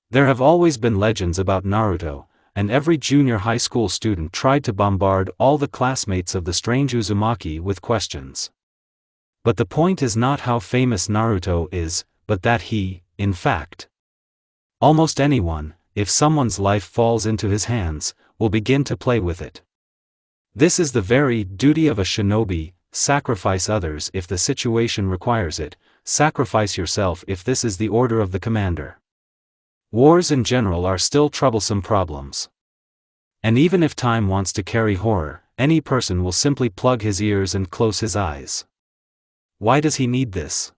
There have always been legends about Naruto, and every junior high school student tried to bombard all the classmates of the strange Uzumaki with questions. But the point is not how famous Naruto is, but that he, in fact, almost anyone, if someone's life falls into his hands, will begin to play with it. This is the very duty of a shinobi: sacrifice others if the situation requires it, sacrifice yourself if this is the order of the commander. Wars in general are still troublesome problems. And even if time wants to carry horror, any person will simply plug his ears and close his eyes. Why does he need this?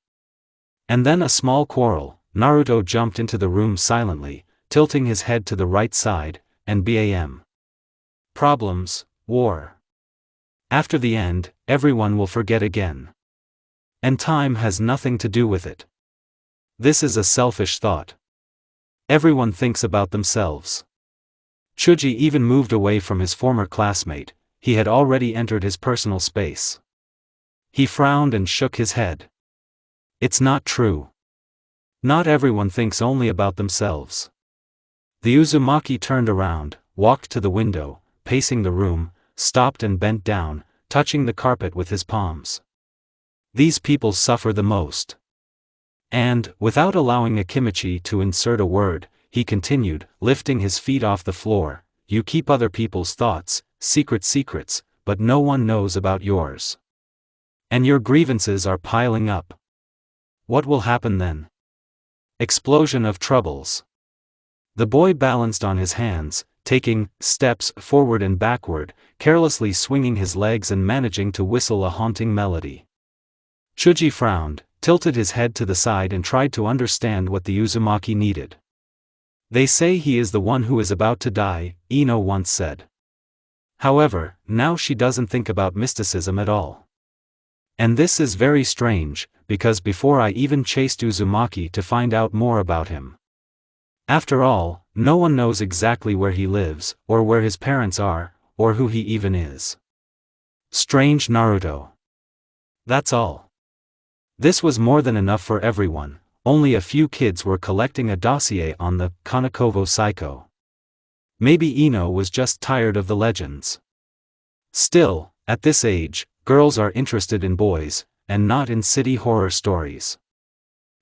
And then a small quarrel. Naruto jumped into the room silently, tilting his head to the right side, and bam. Problems, war. After the end, everyone will forget again. And time has nothing to do with it. This is a selfish thought. Everyone thinks about themselves. Chuji even moved away from his former classmate. He had already entered his personal space. He frowned and shook his head. It's not true. Not everyone thinks only about themselves. The Uzumaki turned around, walked to the window, pacing the room, stopped and bent down, touching the carpet with his palms. These people suffer the most. And, without allowing Akimichi to insert a word, he continued, lifting his feet off the floor, you keep other people's thoughts, secrets, but no one knows about yours. And your grievances are piling up. What will happen then? Explosion of troubles. The boy balanced on his hands, taking steps forward and backward, carelessly swinging his legs and managing to whistle a haunting melody. Chuji frowned, tilted his head to the side and tried to understand what the Uzumaki needed. They say he is the one who is about to die, Ino once said. However, now she doesn't think about mysticism at all. And this is very strange, because before I even chased Uzumaki to find out more about him. After all, no one knows exactly where he lives, or where his parents are, or who he even is. Strange Naruto. That's all. This was more than enough for everyone. Only a few kids were collecting a dossier on the Kanakovo Psycho. Maybe Ino was just tired of the legends. Still, at this age, girls are interested in boys, and not in city horror stories.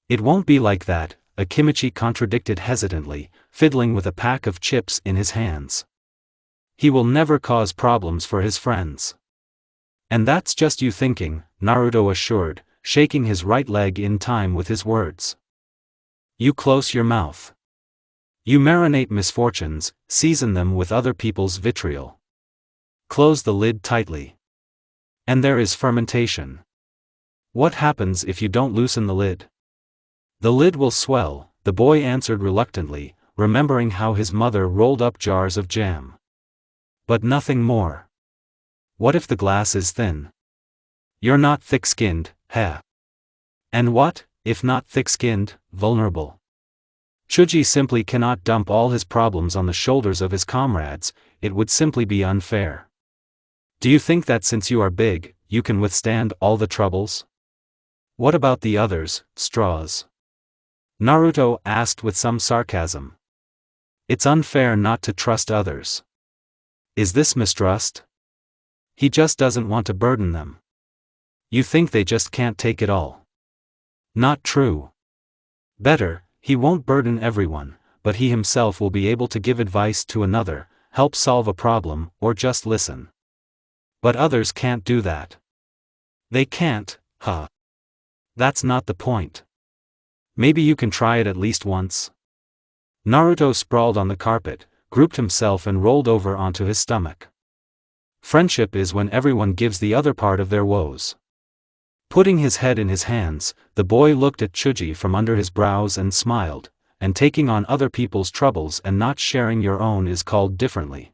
It won't be like that, Akimichi contradicted hesitantly, fiddling with a pack of chips in his hands. He will never cause problems for his friends. And that's just you thinking, Naruto assured, shaking his right leg in time with his words. You close your mouth. You marinate misfortunes, season them with other people's vitriol. Close the lid tightly. And there is fermentation. What happens if you don't loosen the lid? The lid will swell, the boy answered reluctantly, remembering how his mother rolled up jars of jam. But nothing more. What if the glass is thin? You're not thick-skinned, heh? And what, if not thick-skinned, vulnerable? Chuji simply cannot dump all his problems on the shoulders of his comrades, it would simply be unfair. Do you think that since you are big, you can withstand all the troubles? What about the others, straws? Naruto asked with some sarcasm. It's unfair not to trust others. Is this mistrust? He just doesn't want to burden them. You think they just can't take it all? Not true. Better, he won't burden everyone, but he himself will be able to give advice to another, help solve a problem, or just listen. But others can't do that. They can't, huh? That's not the point. Maybe you can try it at least once. Naruto sprawled on the carpet, grouped himself and rolled over onto his stomach. Friendship is when everyone gives the other part of their woes. Putting his head in his hands, the boy looked at Chuji from under his brows and smiled, and taking on other people's troubles and not sharing your own is called differently.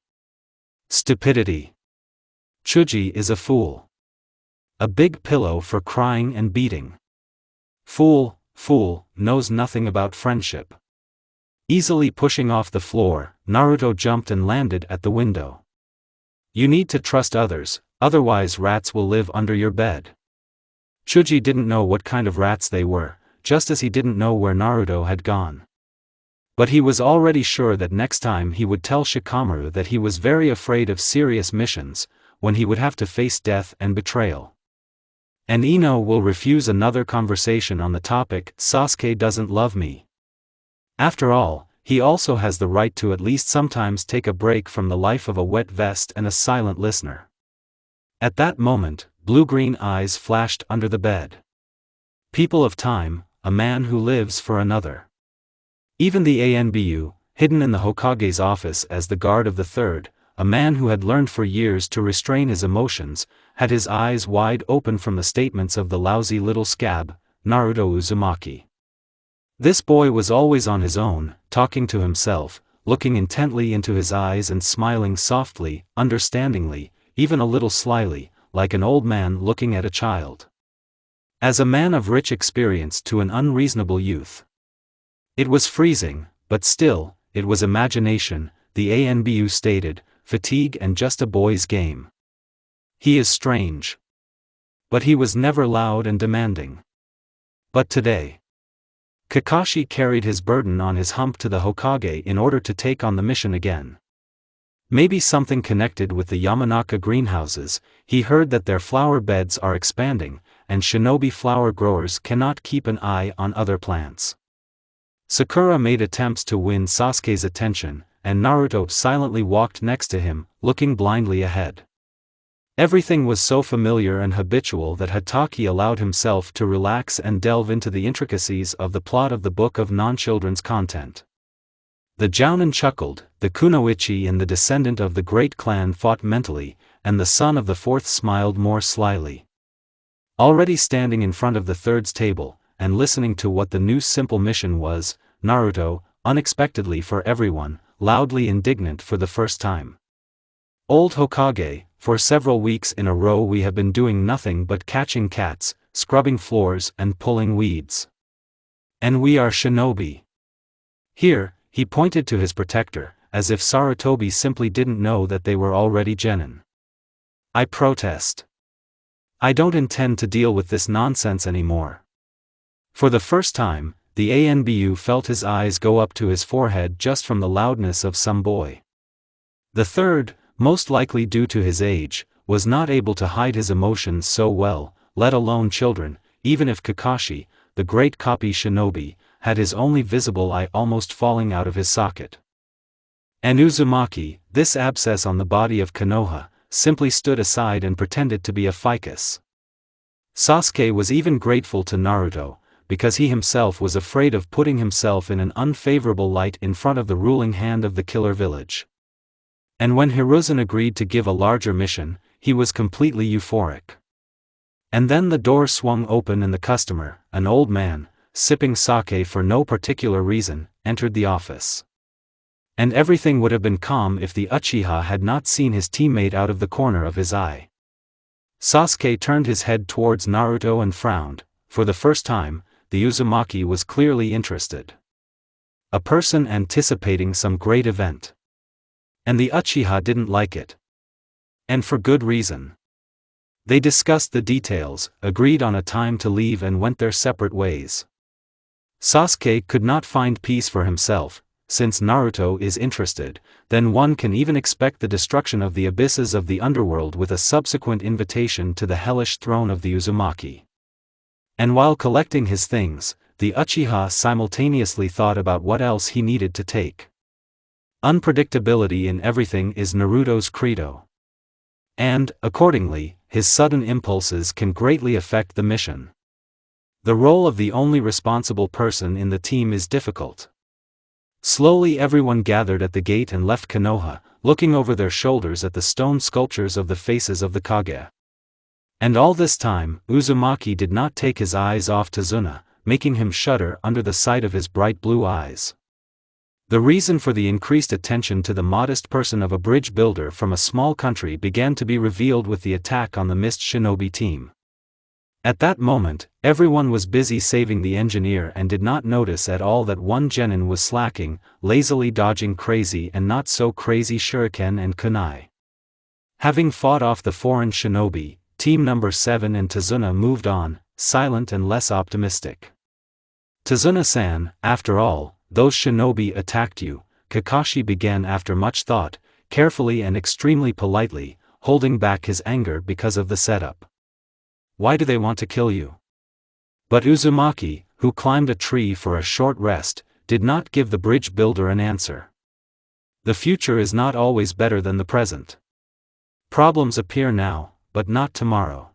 Stupidity. Chuji is a fool. A big pillow for crying and beating. Fool, knows nothing about friendship. Easily pushing off the floor, Naruto jumped and landed at the window. You need to trust others, otherwise rats will live under your bed. Chuji didn't know what kind of rats they were, just as he didn't know where Naruto had gone. But he was already sure that next time he would tell Shikamaru that he was very afraid of serious missions, when he would have to face death and betrayal. And Ino will refuse another conversation on the topic, Sasuke doesn't love me. After all, he also has the right to at least sometimes take a break from the life of a wet vest and a silent listener. At that moment, blue-green eyes flashed under the bed. People of time, a man who lives for another. Even the ANBU, hidden in the Hokage's office as the guard of the third, a man who had learned for years to restrain his emotions, had his eyes wide open from the statements of the lousy little scab, Naruto Uzumaki. This boy was always on his own, talking to himself, looking intently into his eyes and smiling softly, understandingly, even a little slyly, like an old man looking at a child. As a man of rich experience to an unreasonable youth. It was freezing, but still, it was imagination, the ANBU stated, fatigue and just a boy's game. He is strange. But he was never loud and demanding. But today, Kakashi carried his burden on his hump to the Hokage in order to take on the mission again. Maybe something connected with the Yamanaka greenhouses, he heard that their flower beds are expanding, and shinobi flower growers cannot keep an eye on other plants. Sakura made attempts to win Sasuke's attention, and Naruto silently walked next to him, looking blindly ahead. Everything was so familiar and habitual that Hatake allowed himself to relax and delve into the intricacies of the plot of the book of non-children's content. The Jounin chuckled, the Kunoichi and the descendant of the great clan fought mentally, and the son of the fourth smiled more slyly. Already standing in front of the third's table, and listening to what the new simple mission was, Naruto, unexpectedly for everyone, loudly indignant for the first time. Old Hokage, for several weeks in a row we have been doing nothing but catching cats, scrubbing floors and pulling weeds. And we are shinobi. Here, he pointed to his protector, as if Sarutobi simply didn't know that they were already genin. I protest. I don't intend to deal with this nonsense anymore. For the first time, the ANBU felt his eyes go up to his forehead just from the loudness of some boy. The third, most likely due to his age, was not able to hide his emotions so well, let alone children, even if Kakashi, the great copy shinobi, had his only visible eye almost falling out of his socket. And Uzumaki, this abscess on the body of Konoha, simply stood aside and pretended to be a ficus. Sasuke was even grateful to Naruto, because he himself was afraid of putting himself in an unfavorable light in front of the ruling hand of the killer village. And when Hiruzen agreed to give a larger mission, he was completely euphoric. And then the door swung open and the customer, an old man, sipping sake for no particular reason, entered the office. And everything would have been calm if the Uchiha had not seen his teammate out of the corner of his eye. Sasuke turned his head towards Naruto and frowned. For the first time, the Uzumaki was clearly interested. A person anticipating some great event. And the Uchiha didn't like it. And for good reason. They discussed the details, agreed on a time to leave and went their separate ways. Sasuke could not find peace for himself. Since Naruto is interested, then one can even expect the destruction of the abysses of the underworld with a subsequent invitation to the hellish throne of the Uzumaki. And while collecting his things, the Uchiha simultaneously thought about what else he needed to take. Unpredictability in everything is Naruto's credo. And, accordingly, his sudden impulses can greatly affect the mission. The role of the only responsible person in the team is difficult. Slowly everyone gathered at the gate and left Konoha, looking over their shoulders at the stone sculptures of the faces of the Kage. And all this time, Uzumaki did not take his eyes off Tazuna, making him shudder under the sight of his bright blue eyes. The reason for the increased attention to the modest person of a bridge builder from a small country began to be revealed with the attack on the Mist Shinobi team. At that moment, everyone was busy saving the engineer and did not notice at all that one genin was slacking, lazily dodging crazy and not so crazy shuriken and kunai. Having fought off the foreign shinobi, Team Number 7 and Tazuna moved on, silent and less optimistic. Tazuna-san, after all, those shinobi attacked you, Kakashi began after much thought, carefully and extremely politely, holding back his anger because of the setup. Why do they want to kill you? But Uzumaki, who climbed a tree for a short rest, did not give the bridge builder an answer. The future is not always better than the present. Problems appear now, but not tomorrow.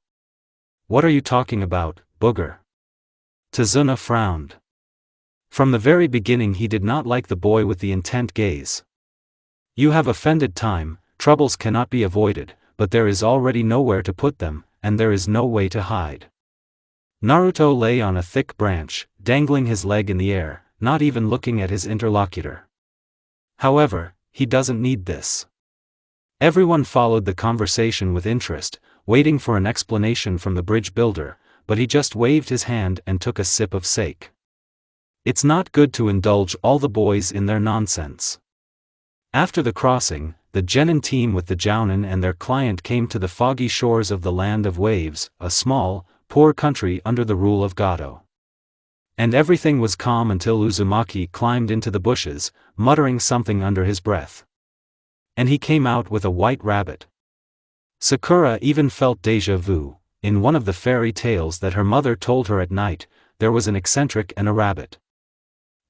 What are you talking about, Booger? Tazuna frowned. From the very beginning he did not like the boy with the intent gaze. You have offended time, troubles cannot be avoided, but there is already nowhere to put them, and there is no way to hide. Naruto lay on a thick branch, dangling his leg in the air, not even looking at his interlocutor. However, he doesn't need this. Everyone followed the conversation with interest, waiting for an explanation from the bridge builder, but he just waved his hand and took a sip of sake. It's not good to indulge all the boys in their nonsense. After the crossing, the genin team with the jounin and their client came to the foggy shores of the Land of Waves, a small, poor country under the rule of Gato. And everything was calm until Uzumaki climbed into the bushes, muttering something under his breath. And he came out with a white rabbit. Sakura even felt déjà vu. In one of the fairy tales that her mother told her at night, there was an eccentric and a rabbit.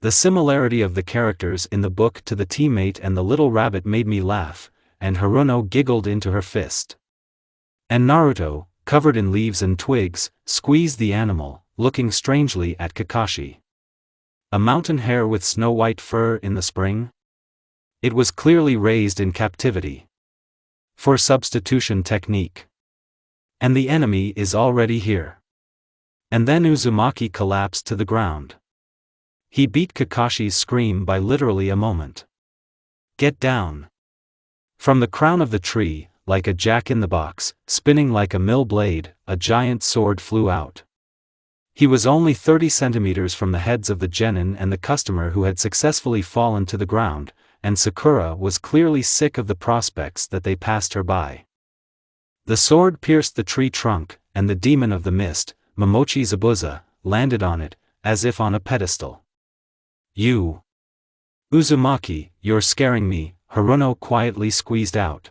The similarity of the characters in the book to the teammate and the little rabbit made me laugh, and Haruno giggled into her fist. And Naruto, covered in leaves and twigs, squeezed the animal, looking strangely at Kakashi. A mountain hare with snow-white fur in the spring? It was clearly raised in captivity. For substitution technique. And the enemy is already here. And then Uzumaki collapsed to the ground. He beat Kakashi's scream by literally a moment. Get down. From the crown of the tree, like a jack-in-the-box, spinning like a mill blade, a giant sword flew out. He was only 30 centimeters from the heads of the genin and the customer who had successfully fallen to the ground, and Sakura was clearly sick of the prospects that they passed her by. The sword pierced the tree trunk, and the demon of the mist, Momochi Zabuza, landed on it, as if on a pedestal. You. Uzumaki, you're scaring me, Haruno quietly squeezed out.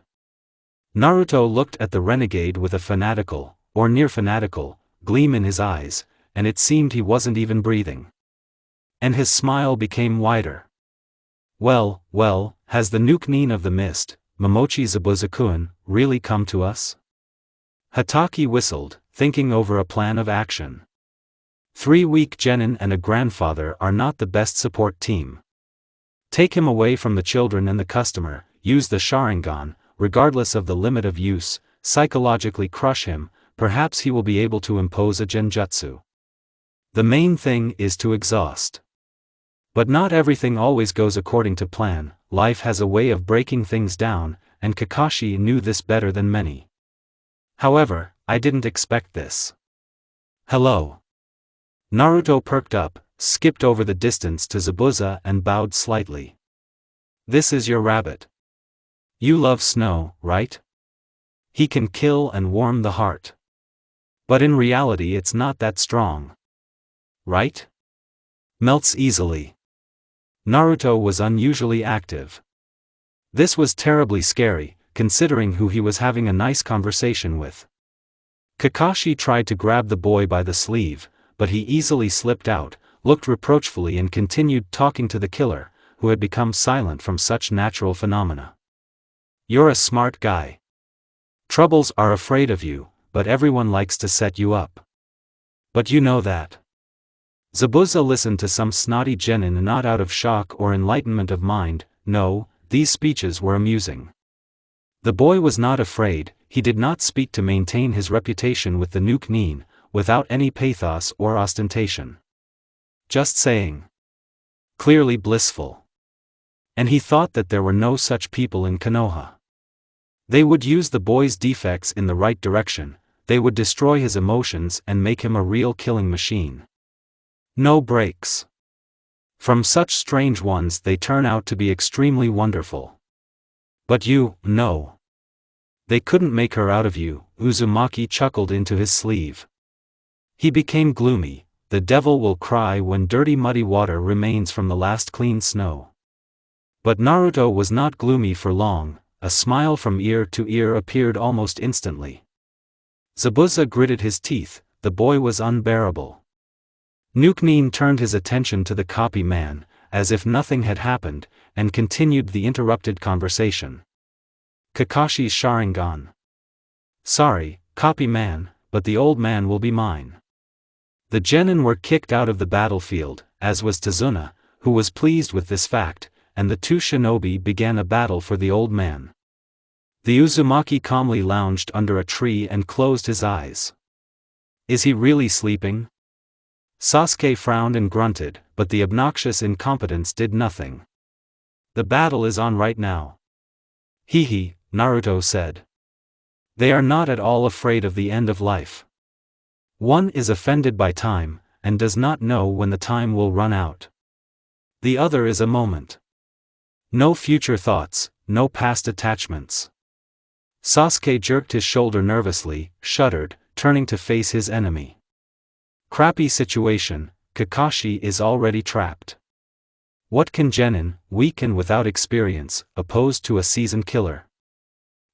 Naruto looked at the renegade with a fanatical, or near fanatical, gleam in his eyes, and it seemed he wasn't even breathing. And his smile became wider. Well, has the Nuke of the Mist, Momochi Zabuza-kun, really come to us? Hatake whistled, thinking over a plan of action. 3 weak genin and a grandfather are not the best support team. Take him away from the children and the customer, use the Sharingan, regardless of the limit of use, psychologically crush him, perhaps he will be able to impose a genjutsu. The main thing is to exhaust. But not everything always goes according to plan, life has a way of breaking things down, and Kakashi knew this better than many. However, I didn't expect this. Hello. Naruto perked up, skipped over the distance to Zabuza and bowed slightly. This is your rabbit. You love snow, right? He can kill and warm the heart. But in reality it's not that strong. Right? Melts easily. Naruto was unusually active. This was terribly scary, considering who he was having a nice conversation with. Kakashi tried to grab the boy by the sleeve, but he easily slipped out, looked reproachfully and continued talking to the killer, who had become silent from such natural phenomena. You're a smart guy. Troubles are afraid of you, but everyone likes to set you up. But you know that. Zabuza listened to some snotty genin not out of shock or enlightenment of mind. No, these speeches were amusing. The boy was not afraid, he did not speak to maintain his reputation with the Nuke, without any pathos or ostentation. Just saying. Clearly blissful. And he thought that there were no such people in Konoha. They would use the boy's defects in the right direction, they would destroy his emotions and make him a real killing machine. No breaks. From such strange ones they turn out to be extremely wonderful. But you, no. They couldn't make her out of you, Uzumaki chuckled into his sleeve. He became gloomy. The devil will cry when dirty muddy water remains from the last clean snow. But Naruto was not gloomy for long, a smile from ear to ear appeared almost instantly. Zabuza gritted his teeth, the boy was unbearable. Nuknin turned his attention to the copy man, as if nothing had happened, and continued the interrupted conversation. Kakashi's Sharingan. Sorry, copy man, but the old man will be mine. The genin were kicked out of the battlefield, as was Tazuna, who was pleased with this fact, and the two shinobi began a battle for the old man. The Uzumaki calmly lounged under a tree and closed his eyes. Is he really sleeping? Sasuke frowned and grunted, but the obnoxious incompetence did nothing. The battle is on right now. Hee, Naruto said. They are not at all afraid of the end of life. One is offended by time, and does not know when the time will run out. The other is a moment. No future thoughts, no past attachments. Sasuke jerked his shoulder nervously, shuddered, turning to face his enemy. Crappy situation, Kakashi is already trapped. What can genin, weak and without experience, oppose to a seasoned killer?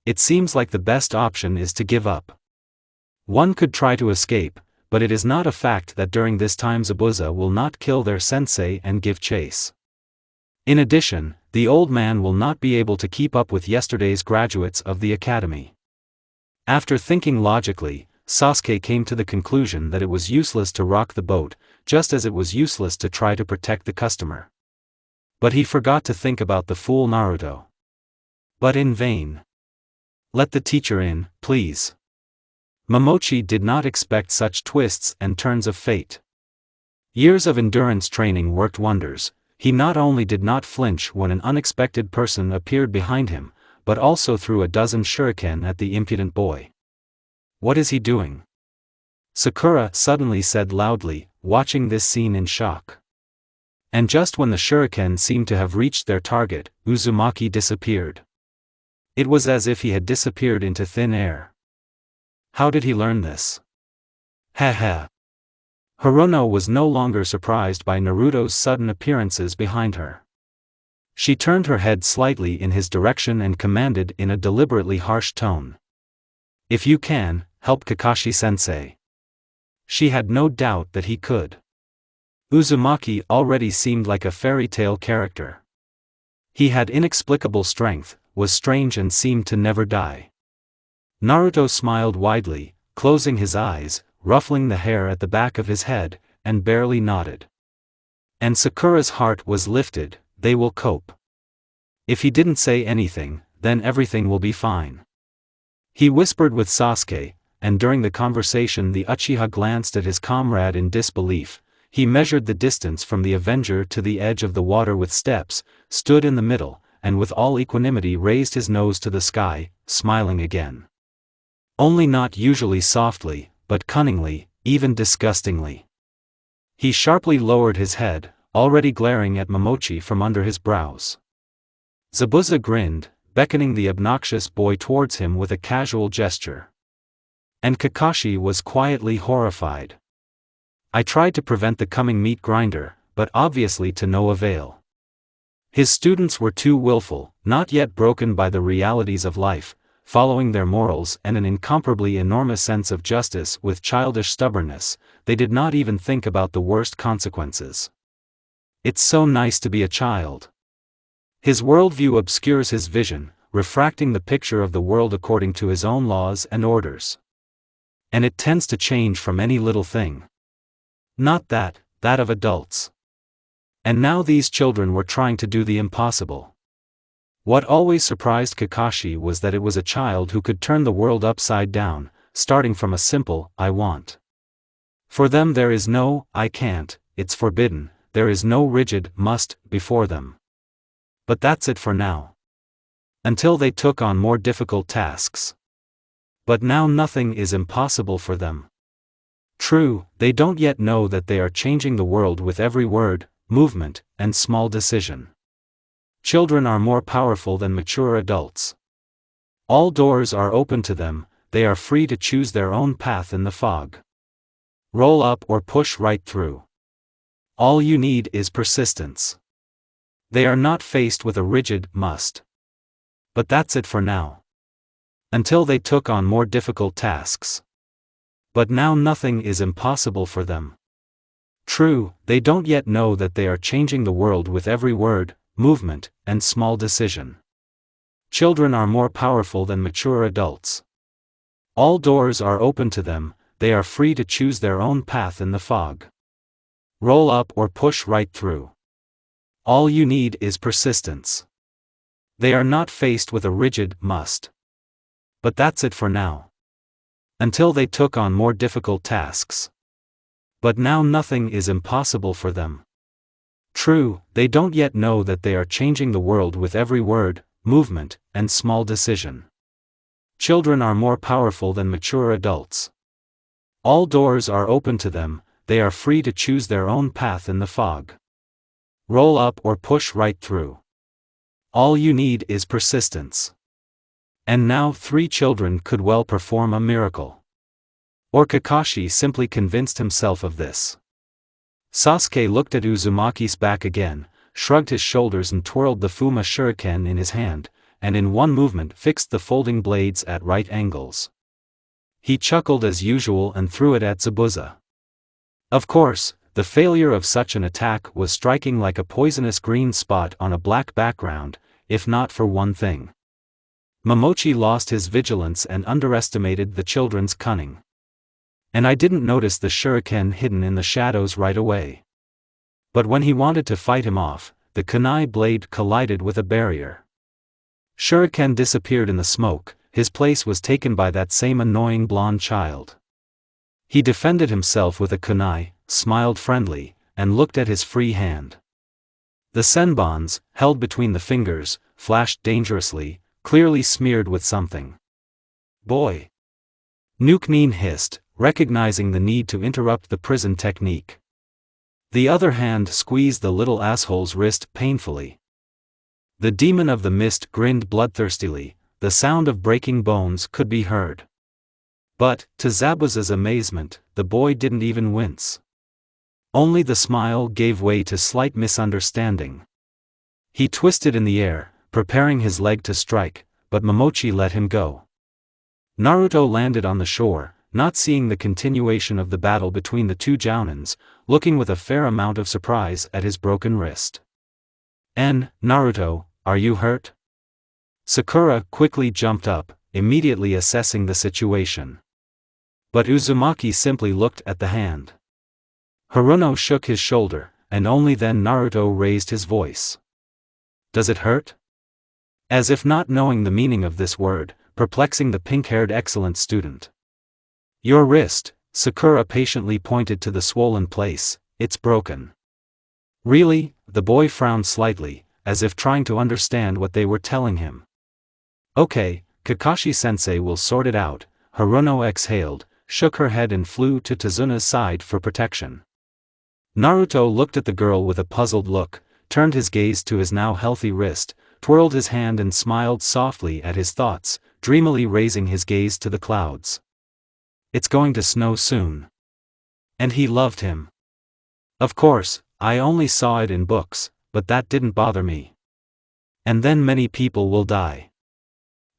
It seems like the best option is to give up. One could try to escape, but it is not a fact that during this time Zabuza will not kill their sensei and give chase. In addition, the old man will not be able to keep up with yesterday's graduates of the academy. After thinking logically, Sasuke came to the conclusion that it was useless to rock the boat, just as it was useless to try to protect the customer. But he forgot to think about the fool Naruto. But in vain. Let the teacher in, please. Momochi did not expect such twists and turns of fate. Years of endurance training worked wonders. He not only did not flinch when an unexpected person appeared behind him, but also threw a dozen shuriken at the impudent boy. What is he doing? Sakura suddenly said loudly, watching this scene in shock. And just when the shuriken seemed to have reached their target, Uzumaki disappeared. It was as if he had disappeared into thin air. How did he learn this? Ha. Hirono was no longer surprised by Naruto's sudden appearances behind her. She turned her head slightly in his direction and commanded in a deliberately harsh tone. If you can, help Kakashi-sensei. She had no doubt that he could. Uzumaki already seemed like a fairy tale character. He had inexplicable strength, was strange and seemed to never die. Naruto smiled widely, closing his eyes, ruffling the hair at the back of his head, and barely nodded. And Sakura's heart was lifted, they will cope. If he didn't say anything, then everything will be fine. He whispered with Sasuke, and during the conversation the Uchiha glanced at his comrade in disbelief. He measured the distance from the Avenger to the edge of the water with steps, stood in the middle, and with all equanimity raised his nose to the sky, smiling again. Only not usually softly, but cunningly, even disgustingly. He sharply lowered his head, already glaring at Momochi from under his brows. Zabuza grinned, beckoning the obnoxious boy towards him with a casual gesture. And Kakashi was quietly horrified. I tried to prevent the coming meat grinder, but obviously to no avail. His students were too willful, not yet broken by the realities of life, following their morals and an incomparably enormous sense of justice with childish stubbornness. They did not even think about the worst consequences. It's so nice to be a child. His worldview obscures his vision, refracting the picture of the world according to his own laws and orders. And it tends to change from any little thing. Not that of adults. And now these children were trying to do the impossible. What always surprised Kakashi was that it was a child who could turn the world upside down, starting from a simple, I want. For them there is no, I can't, it's forbidden, there is no rigid, must, before them. But that's it for now. Until they took on more difficult tasks. But now nothing is impossible for them. True, they don't yet know that they are changing the world with every word, movement, and small decision. Children are more powerful than mature adults. All doors are open to them, they are free to choose their own path in the fog. Roll up or push right through. All you need is persistence. They are not faced with a rigid must. But that's it for now. Until they took on more difficult tasks. But now nothing is impossible for them. True, they don't yet know that they are changing the world with every word, movement, and small decision. Children are more powerful than mature adults. All doors are open to them, they are free to choose their own path in the fog. Roll up or push right through. All you need is persistence. They are not faced with a rigid must. But that's it for now. Until they took on more difficult tasks. But now nothing is impossible for them. True, they don't yet know that they are changing the world with every word, movement, and small decision. Children are more powerful than mature adults. All doors are open to them, they are free to choose their own path in the fog. Roll up or push right through. All you need is persistence. And now 3 children could well perform a miracle. Or Kakashi simply convinced himself of this. Sasuke looked at Uzumaki's back again, shrugged his shoulders and twirled the Fuma shuriken in his hand, and in one movement fixed the folding blades at right angles. He chuckled as usual and threw it at Zabuza. Of course, the failure of such an attack was striking like a poisonous green spot on a black background, if not for one thing. Momochi lost his vigilance and underestimated the children's cunning. And I didn't notice the shuriken hidden in the shadows right away. But when he wanted to fight him off, the kunai blade collided with a barrier. Shuriken disappeared in the smoke, his place was taken by that same annoying blonde child. He defended himself with a kunai, smiled friendly, and looked at his free hand. The senbons, held between the fingers, flashed dangerously, clearly smeared with something. Boy! Nuke-Nin hissed, recognizing the need to interrupt the prison technique. The other hand squeezed the little asshole's wrist painfully. The demon of the mist grinned bloodthirstily, the sound of breaking bones could be heard. But, to Zabuza's amazement, the boy didn't even wince. Only the smile gave way to slight misunderstanding. He twisted in the air, preparing his leg to strike, but Momochi let him go. Naruto landed on the shore, not seeing the continuation of the battle between the 2 jounins, looking with a fair amount of surprise at his broken wrist. Naruto, are you hurt? Sakura quickly jumped up, immediately assessing the situation. But Uzumaki simply looked at the hand. Haruno shook his shoulder, and only then Naruto raised his voice. Does it hurt? As if not knowing the meaning of this word, perplexing the pink-haired excellent student. Your wrist, Sakura patiently pointed to the swollen place, it's broken. Really? The boy frowned slightly, as if trying to understand what they were telling him. Okay, Kakashi-sensei will sort it out, Haruno exhaled, shook her head and flew to Tazuna's side for protection. Naruto looked at the girl with a puzzled look, turned his gaze to his now healthy wrist, twirled his hand and smiled softly at his thoughts, dreamily raising his gaze to the clouds. It's going to snow soon. And he loved him. Of course, I only saw it in books, but that didn't bother me. And then many people will die.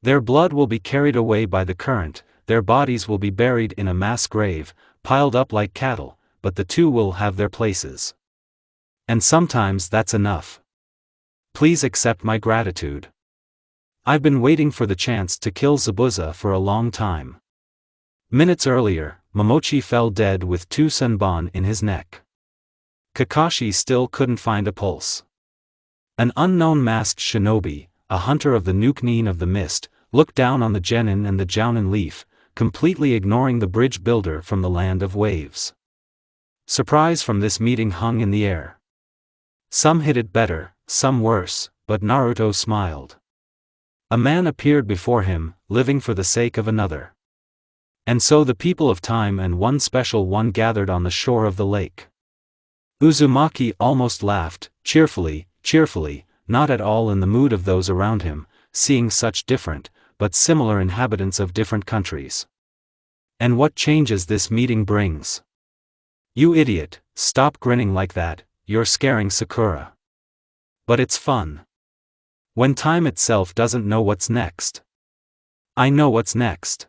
Their blood will be carried away by the current, their bodies will be buried in a mass grave, piled up like cattle, but the 2 will have their places. And sometimes that's enough. Please accept my gratitude. I've been waiting for the chance to kill Zabuza for a long time. Minutes earlier, Momochi fell dead with 2 senbon in his neck. Kakashi still couldn't find a pulse. An unknown masked shinobi, a hunter of the Nuke-Nin of the Mist, looked down on the genin and the jounin leaf, completely ignoring the bridge builder from the land of waves. Surprise from this meeting hung in the air. Some hit it better, some worse, but Naruto smiled. A man appeared before him, living for the sake of another. And so the people of time and one special one gathered on the shore of the lake. Uzumaki almost laughed, cheerfully, not at all in the mood of those around him, seeing such different, but similar inhabitants of different countries. And what changes this meeting brings. You idiot, stop grinning like that, you're scaring Sakura. But it's fun. When time itself doesn't know what's next. I know what's next.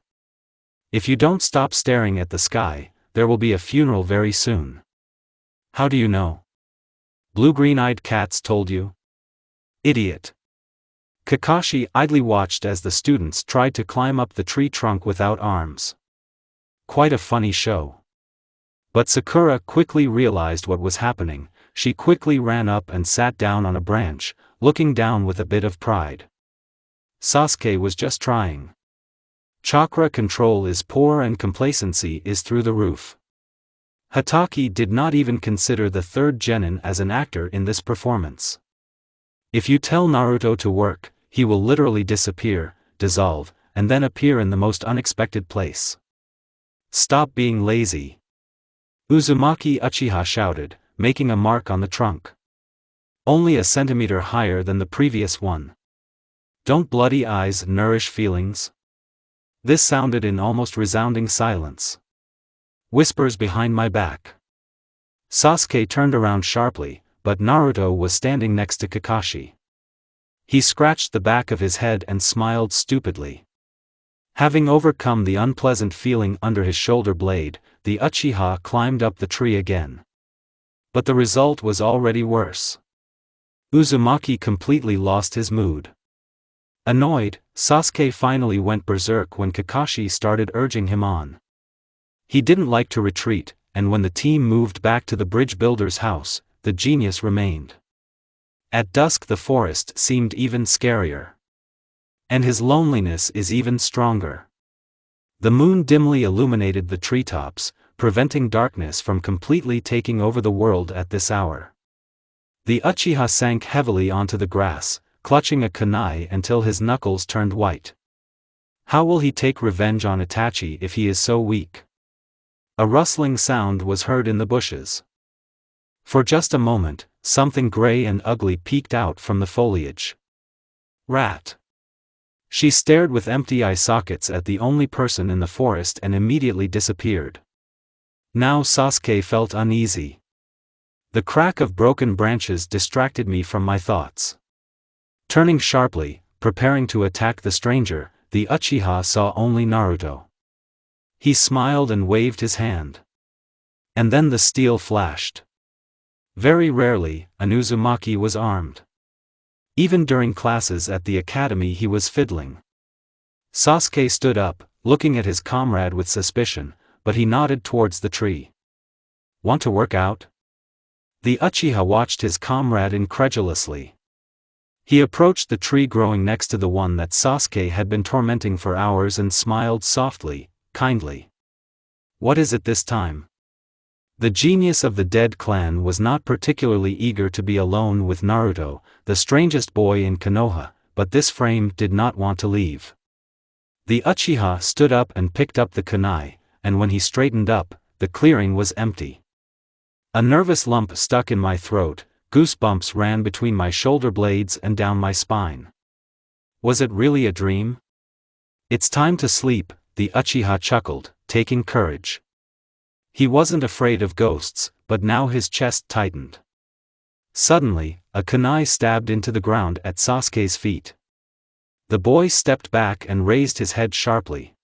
If you don't stop staring at the sky, there will be a funeral very soon. How do you know? Blue-green-eyed cats told you? Idiot. Kakashi idly watched as the students tried to climb up the tree trunk without arms. Quite a funny show. But Sakura quickly realized what was happening. She quickly ran up and sat down on a branch, looking down with a bit of pride. Sasuke was just trying. Chakra control is poor and complacency is through the roof. Hatake did not even consider the third genin as an actor in this performance. If you tell Naruto to work, he will literally disappear, dissolve, and then appear in the most unexpected place. Stop being lazy. Uzumaki Uchiha shouted, making a mark on the trunk. Only a centimeter higher than the previous one. Don't bloody eyes nourish feelings? This sounded in almost resounding silence. Whispers behind my back. Sasuke turned around sharply, but Naruto was standing next to Kakashi. He scratched the back of his head and smiled stupidly. Having overcome the unpleasant feeling under his shoulder blade, the Uchiha climbed up the tree again. But the result was already worse. Uzumaki completely lost his mood. Annoyed, Sasuke finally went berserk when Kakashi started urging him on. He didn't like to retreat, and when the team moved back to the bridge builder's house, the genius remained. At dusk the forest seemed even scarier. And his loneliness is even stronger. The moon dimly illuminated the treetops, preventing darkness from completely taking over the world at this hour. The Uchiha sank heavily onto the grass, clutching a kunai until his knuckles turned white. How will he take revenge on Itachi if he is so weak? A rustling sound was heard in the bushes. For just a moment, something gray and ugly peeked out from the foliage. Rat. She stared with empty eye sockets at the only person in the forest and immediately disappeared. Now Sasuke felt uneasy. The crack of broken branches distracted me from my thoughts. Turning sharply, preparing to attack the stranger, the Uchiha saw only Naruto. He smiled and waved his hand. And then the steel flashed. Very rarely, an Uzumaki was armed. Even during classes at the academy he was fiddling. Sasuke stood up, looking at his comrade with suspicion, but he nodded towards the tree. Want to work out? The Uchiha watched his comrade incredulously. He approached the tree growing next to the one that Sasuke had been tormenting for hours and smiled softly, kindly. What is it this time? The genius of the dead clan was not particularly eager to be alone with Naruto, the strangest boy in Konoha, but this frame did not want to leave. The Uchiha stood up and picked up the kunai, and when he straightened up, the clearing was empty. A nervous lump stuck in my throat, goosebumps ran between my shoulder blades and down my spine. Was it really a dream? It's time to sleep, the Uchiha chuckled, taking courage. He wasn't afraid of ghosts, but now his chest tightened. Suddenly, a kunai stabbed into the ground at Sasuke's feet. The boy stepped back and raised his head sharply.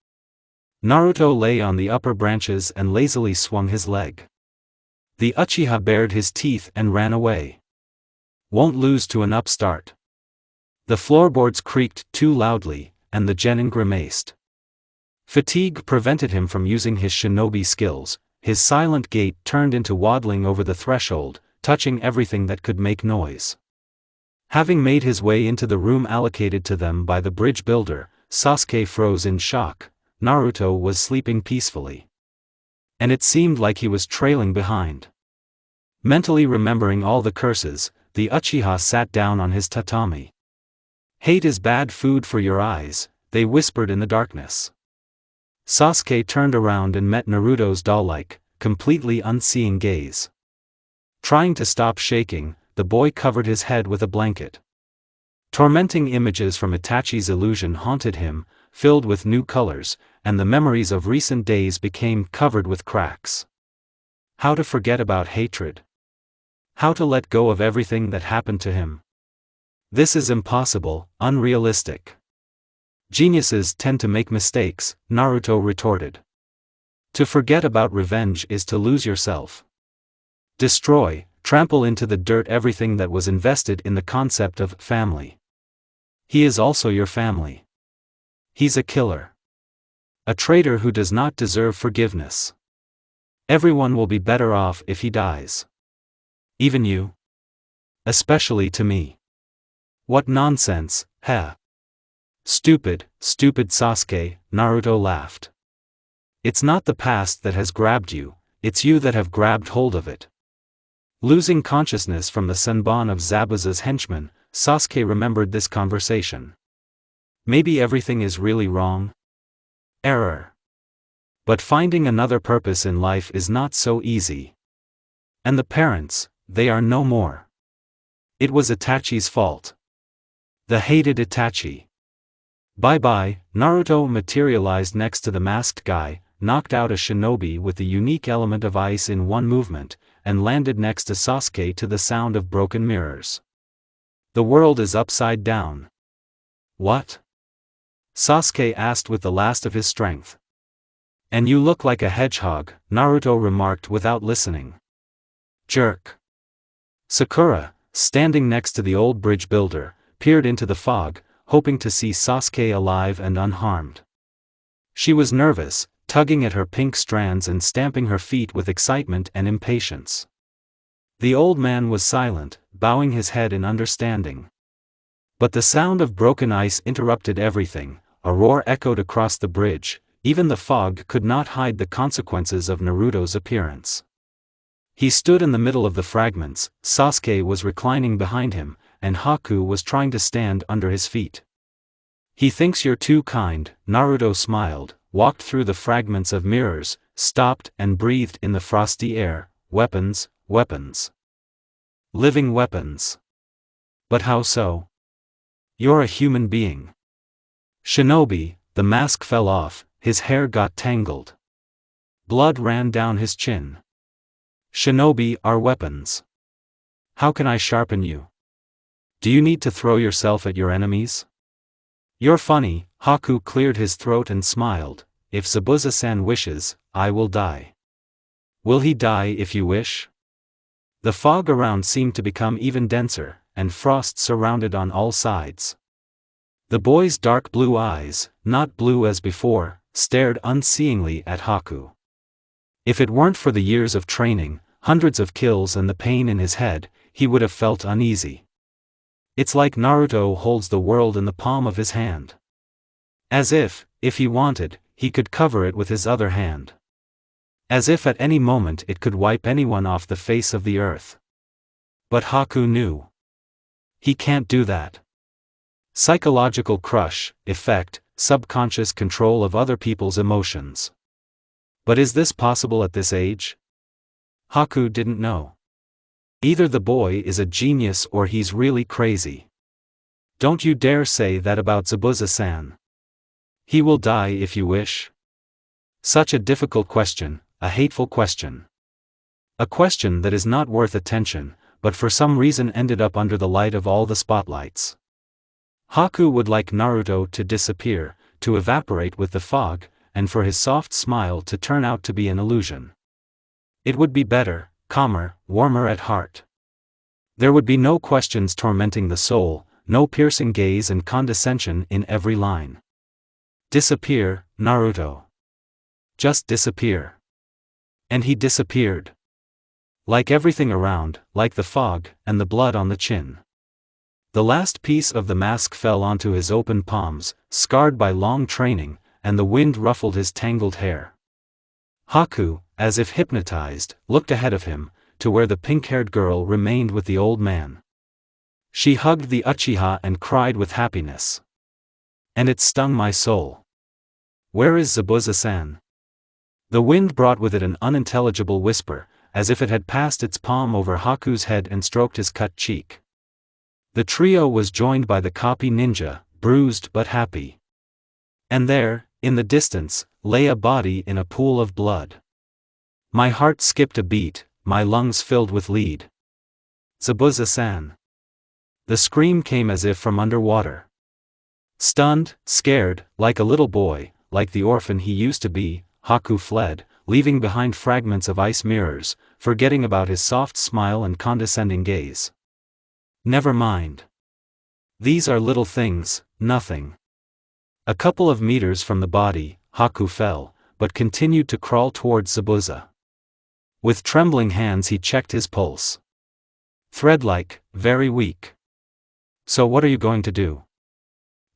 Naruto lay on the upper branches and lazily swung his leg. The Uchiha bared his teeth and ran away. Won't lose to an upstart. The floorboards creaked too loudly, and the genin grimaced. Fatigue prevented him from using his shinobi skills. His silent gait turned into waddling over the threshold, touching everything that could make noise. Having made his way into the room allocated to them by the bridge builder, Sasuke froze in shock. Naruto was sleeping peacefully. And it seemed like he was trailing behind. Mentally remembering all the curses, the Uchiha sat down on his tatami. Hate is bad food for your eyes, they whispered in the darkness. Sasuke turned around and met Naruto's doll-like, completely unseeing gaze. Trying to stop shaking, the boy covered his head with a blanket. Tormenting images from Itachi's illusion haunted him, filled with new colors, and the memories of recent days became covered with cracks. How to forget about hatred? How to let go of everything that happened to him? This is impossible, unrealistic. Geniuses tend to make mistakes, Naruto retorted. To forget about revenge is to lose yourself. Destroy, trample into the dirt everything that was invested in the concept of family. He is also your family. He's a killer. A traitor who does not deserve forgiveness. Everyone will be better off if he dies. Even you? Especially to me. What nonsense, heh? Stupid, stupid Sasuke, Naruto laughed. It's not the past that has grabbed you, it's you that have grabbed hold of it. Losing consciousness from the senbon of Zabuza's henchman, Sasuke remembered this conversation. Maybe everything is really wrong? Error. But finding another purpose in life is not so easy. And the parents, they are no more. It was Itachi's fault. The hated Itachi. Bye-bye. Naruto materialized next to the masked guy, knocked out a shinobi with the unique element of ice in one movement, and landed next to Sasuke to the sound of broken mirrors. The world is upside down. What? Sasuke asked with the last of his strength. And you look like a hedgehog, Naruto remarked without listening. Jerk. Sakura, standing next to the old bridge builder, peered into the fog, hoping to see Sasuke alive and unharmed. She was nervous, tugging at her pink strands and stamping her feet with excitement and impatience. The old man was silent, bowing his head in understanding. But the sound of broken ice interrupted everything, a roar echoed across the bridge, even the fog could not hide the consequences of Naruto's appearance. He stood in the middle of the fragments, Sasuke was reclining behind him, and Haku was trying to stand under his feet. He thinks you're too kind, Naruto smiled, walked through the fragments of mirrors, stopped and breathed in the frosty air. Weapons, weapons. Living weapons. But how so? You're a human being. Shinobi, the mask fell off, his hair got tangled. Blood ran down his chin. Shinobi are weapons. How can I sharpen you? Do you need to throw yourself at your enemies? You're funny. Haku cleared his throat and smiled. If Zabuza-san wishes, I will die. Will he die if you wish? The fog around seemed to become even denser, and frost surrounded on all sides. The boy's dark blue eyes, not blue as before, stared unseeingly at Haku. If it weren't for the years of training, hundreds of kills and the pain in his head, he would have felt uneasy. It's like Naruto holds the world in the palm of his hand. As if he wanted, he could cover it with his other hand. As if at any moment it could wipe anyone off the face of the earth. But Haku knew. He can't do that. Psychological crush, effect, subconscious control of other people's emotions. But is this possible at this age? Haku didn't know. Either the boy is a genius or he's really crazy. Don't you dare say that about Zabuza-san. He will die if you wish. Such a difficult question, a hateful question. A question that is not worth attention, but for some reason ended up under the light of all the spotlights. Haku would like Naruto to disappear, to evaporate with the fog, and for his soft smile to turn out to be an illusion. It would be better, calmer, warmer at heart. There would be no questions tormenting the soul, no piercing gaze and condescension in every line. Disappear, Naruto. Just disappear. And he disappeared. Like everything around, like the fog, and the blood on the chin. The last piece of the mask fell onto his open palms, scarred by long training, and the wind ruffled his tangled hair. Haku, as if hypnotized, looked ahead of him, to where the pink-haired girl remained with the old man. She hugged the Uchiha and cried with happiness. And it stung my soul. Where is Zabuza-san? The wind brought with it an unintelligible whisper, as if it had passed its palm over Haku's head and stroked his cut cheek. The trio was joined by the copy ninja, bruised but happy. And there, in the distance, lay a body in a pool of blood. My heart skipped a beat, my lungs filled with lead. Zabuza-san. The scream came as if from underwater. Stunned, scared, like a little boy, like the orphan he used to be, Haku fled, leaving behind fragments of ice mirrors, forgetting about his soft smile and condescending gaze. Never mind. These are little things, nothing. A couple of meters from the body, Haku fell, but continued to crawl towards Zabuza. With trembling hands he checked his pulse. Thread-like, very weak. So what are you going to do?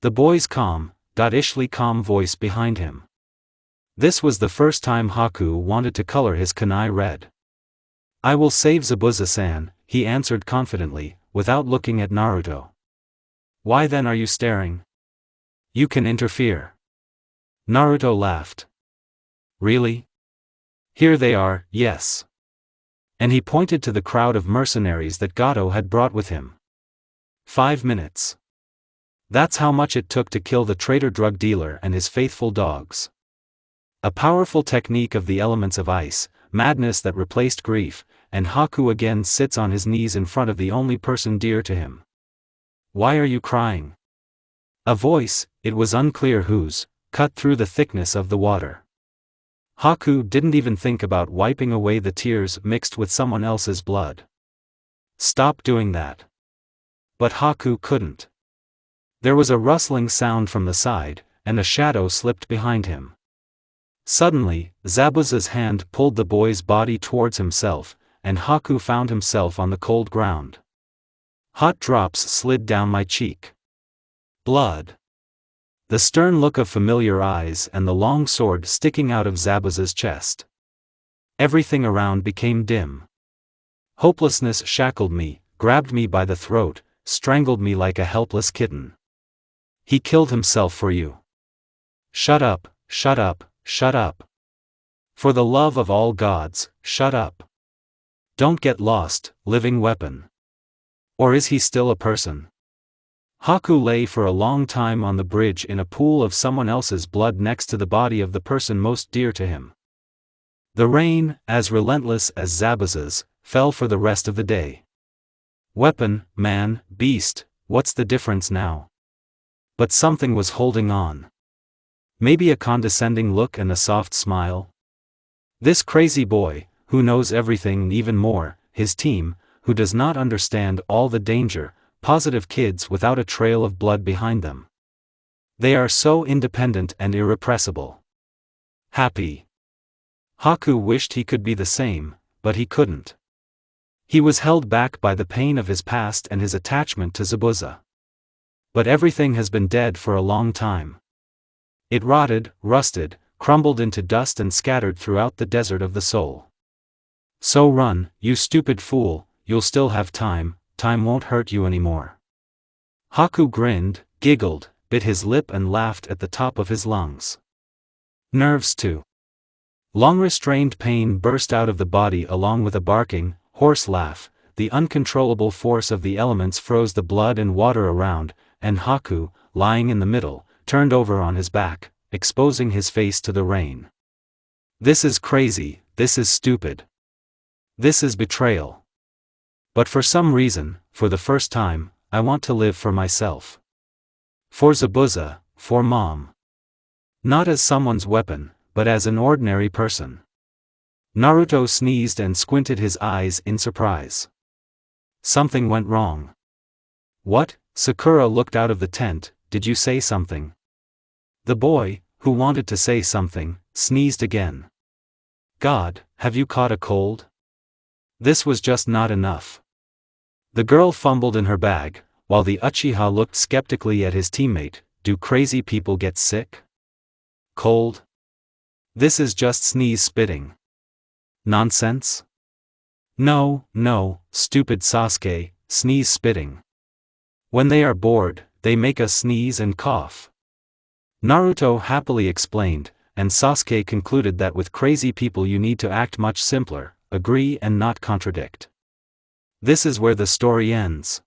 The boy's calm-ishly calm voice behind him. This was the first time Haku wanted to color his kunai red. I will save Zabuza-san, he answered confidently, without looking at Naruto. Why then are you staring? You can interfere. Naruto laughed. Really? Here they are, yes. And he pointed to the crowd of mercenaries that Gato had brought with him. 5 minutes. That's how much it took to kill the traitor drug dealer and his faithful dogs. A powerful technique of the elements of ice, madness that replaced grief, and Haku again sits on his knees in front of the only person dear to him. Why are you crying? A voice, it was unclear whose, cut through the thickness of the water. Haku didn't even think about wiping away the tears mixed with someone else's blood. Stop doing that. But Haku couldn't. There was a rustling sound from the side, and a shadow slipped behind him. Suddenly, Zabuza's hand pulled the boy's body towards himself, and Haku found himself on the cold ground. Hot drops slid down my cheek. Blood. The stern look of familiar eyes and the long sword sticking out of Zabuza's chest. Everything around became dim. Hopelessness shackled me, grabbed me by the throat, strangled me like a helpless kitten. He killed himself for you. Shut up, shut up, shut up. For the love of all gods, shut up. Don't get lost, living weapon. Or is he still a person? Haku lay for a long time on the bridge in a pool of someone else's blood next to the body of the person most dear to him. The rain, as relentless as Zabuza's, fell for the rest of the day. Weapon, man, beast, what's the difference now? But something was holding on. Maybe a condescending look and a soft smile? This crazy boy, who knows everything and even more, his team, who does not understand all the danger, positive kids without a trail of blood behind them. They are so independent and irrepressible. Happy. Haku wished he could be the same, but he couldn't. He was held back by the pain of his past and his attachment to Zabuza. But everything has been dead for a long time. It rotted, rusted, crumbled into dust and scattered throughout the desert of the soul. So run, you stupid fool, you'll still have time, time won't hurt you anymore. Haku grinned, giggled, bit his lip and laughed at the top of his lungs. Nerves too. Long-restrained pain burst out of the body along with a barking, hoarse laugh. The uncontrollable force of the elements froze the blood and water around, and Haku, lying in the middle, turned over on his back, exposing his face to the rain. This is crazy, this is stupid. This is betrayal. But for some reason, for the first time, I want to live for myself. For Zabuza, for Mom. Not as someone's weapon, but as an ordinary person. Naruto sneezed and squinted his eyes in surprise. Something went wrong. What? Sakura looked out of the tent. Did you say something? The boy, who wanted to say something, sneezed again. God, have you caught a cold? This was just not enough. The girl fumbled in her bag, while the Uchiha looked skeptically at his teammate. Do crazy people get sick? Cold? This is just sneeze spitting. Nonsense? No, stupid Sasuke, sneeze spitting. When they are bored, they make us sneeze and cough. Naruto happily explained, and Sasuke concluded that with crazy people you need to act much simpler, agree and not contradict. This is where the story ends.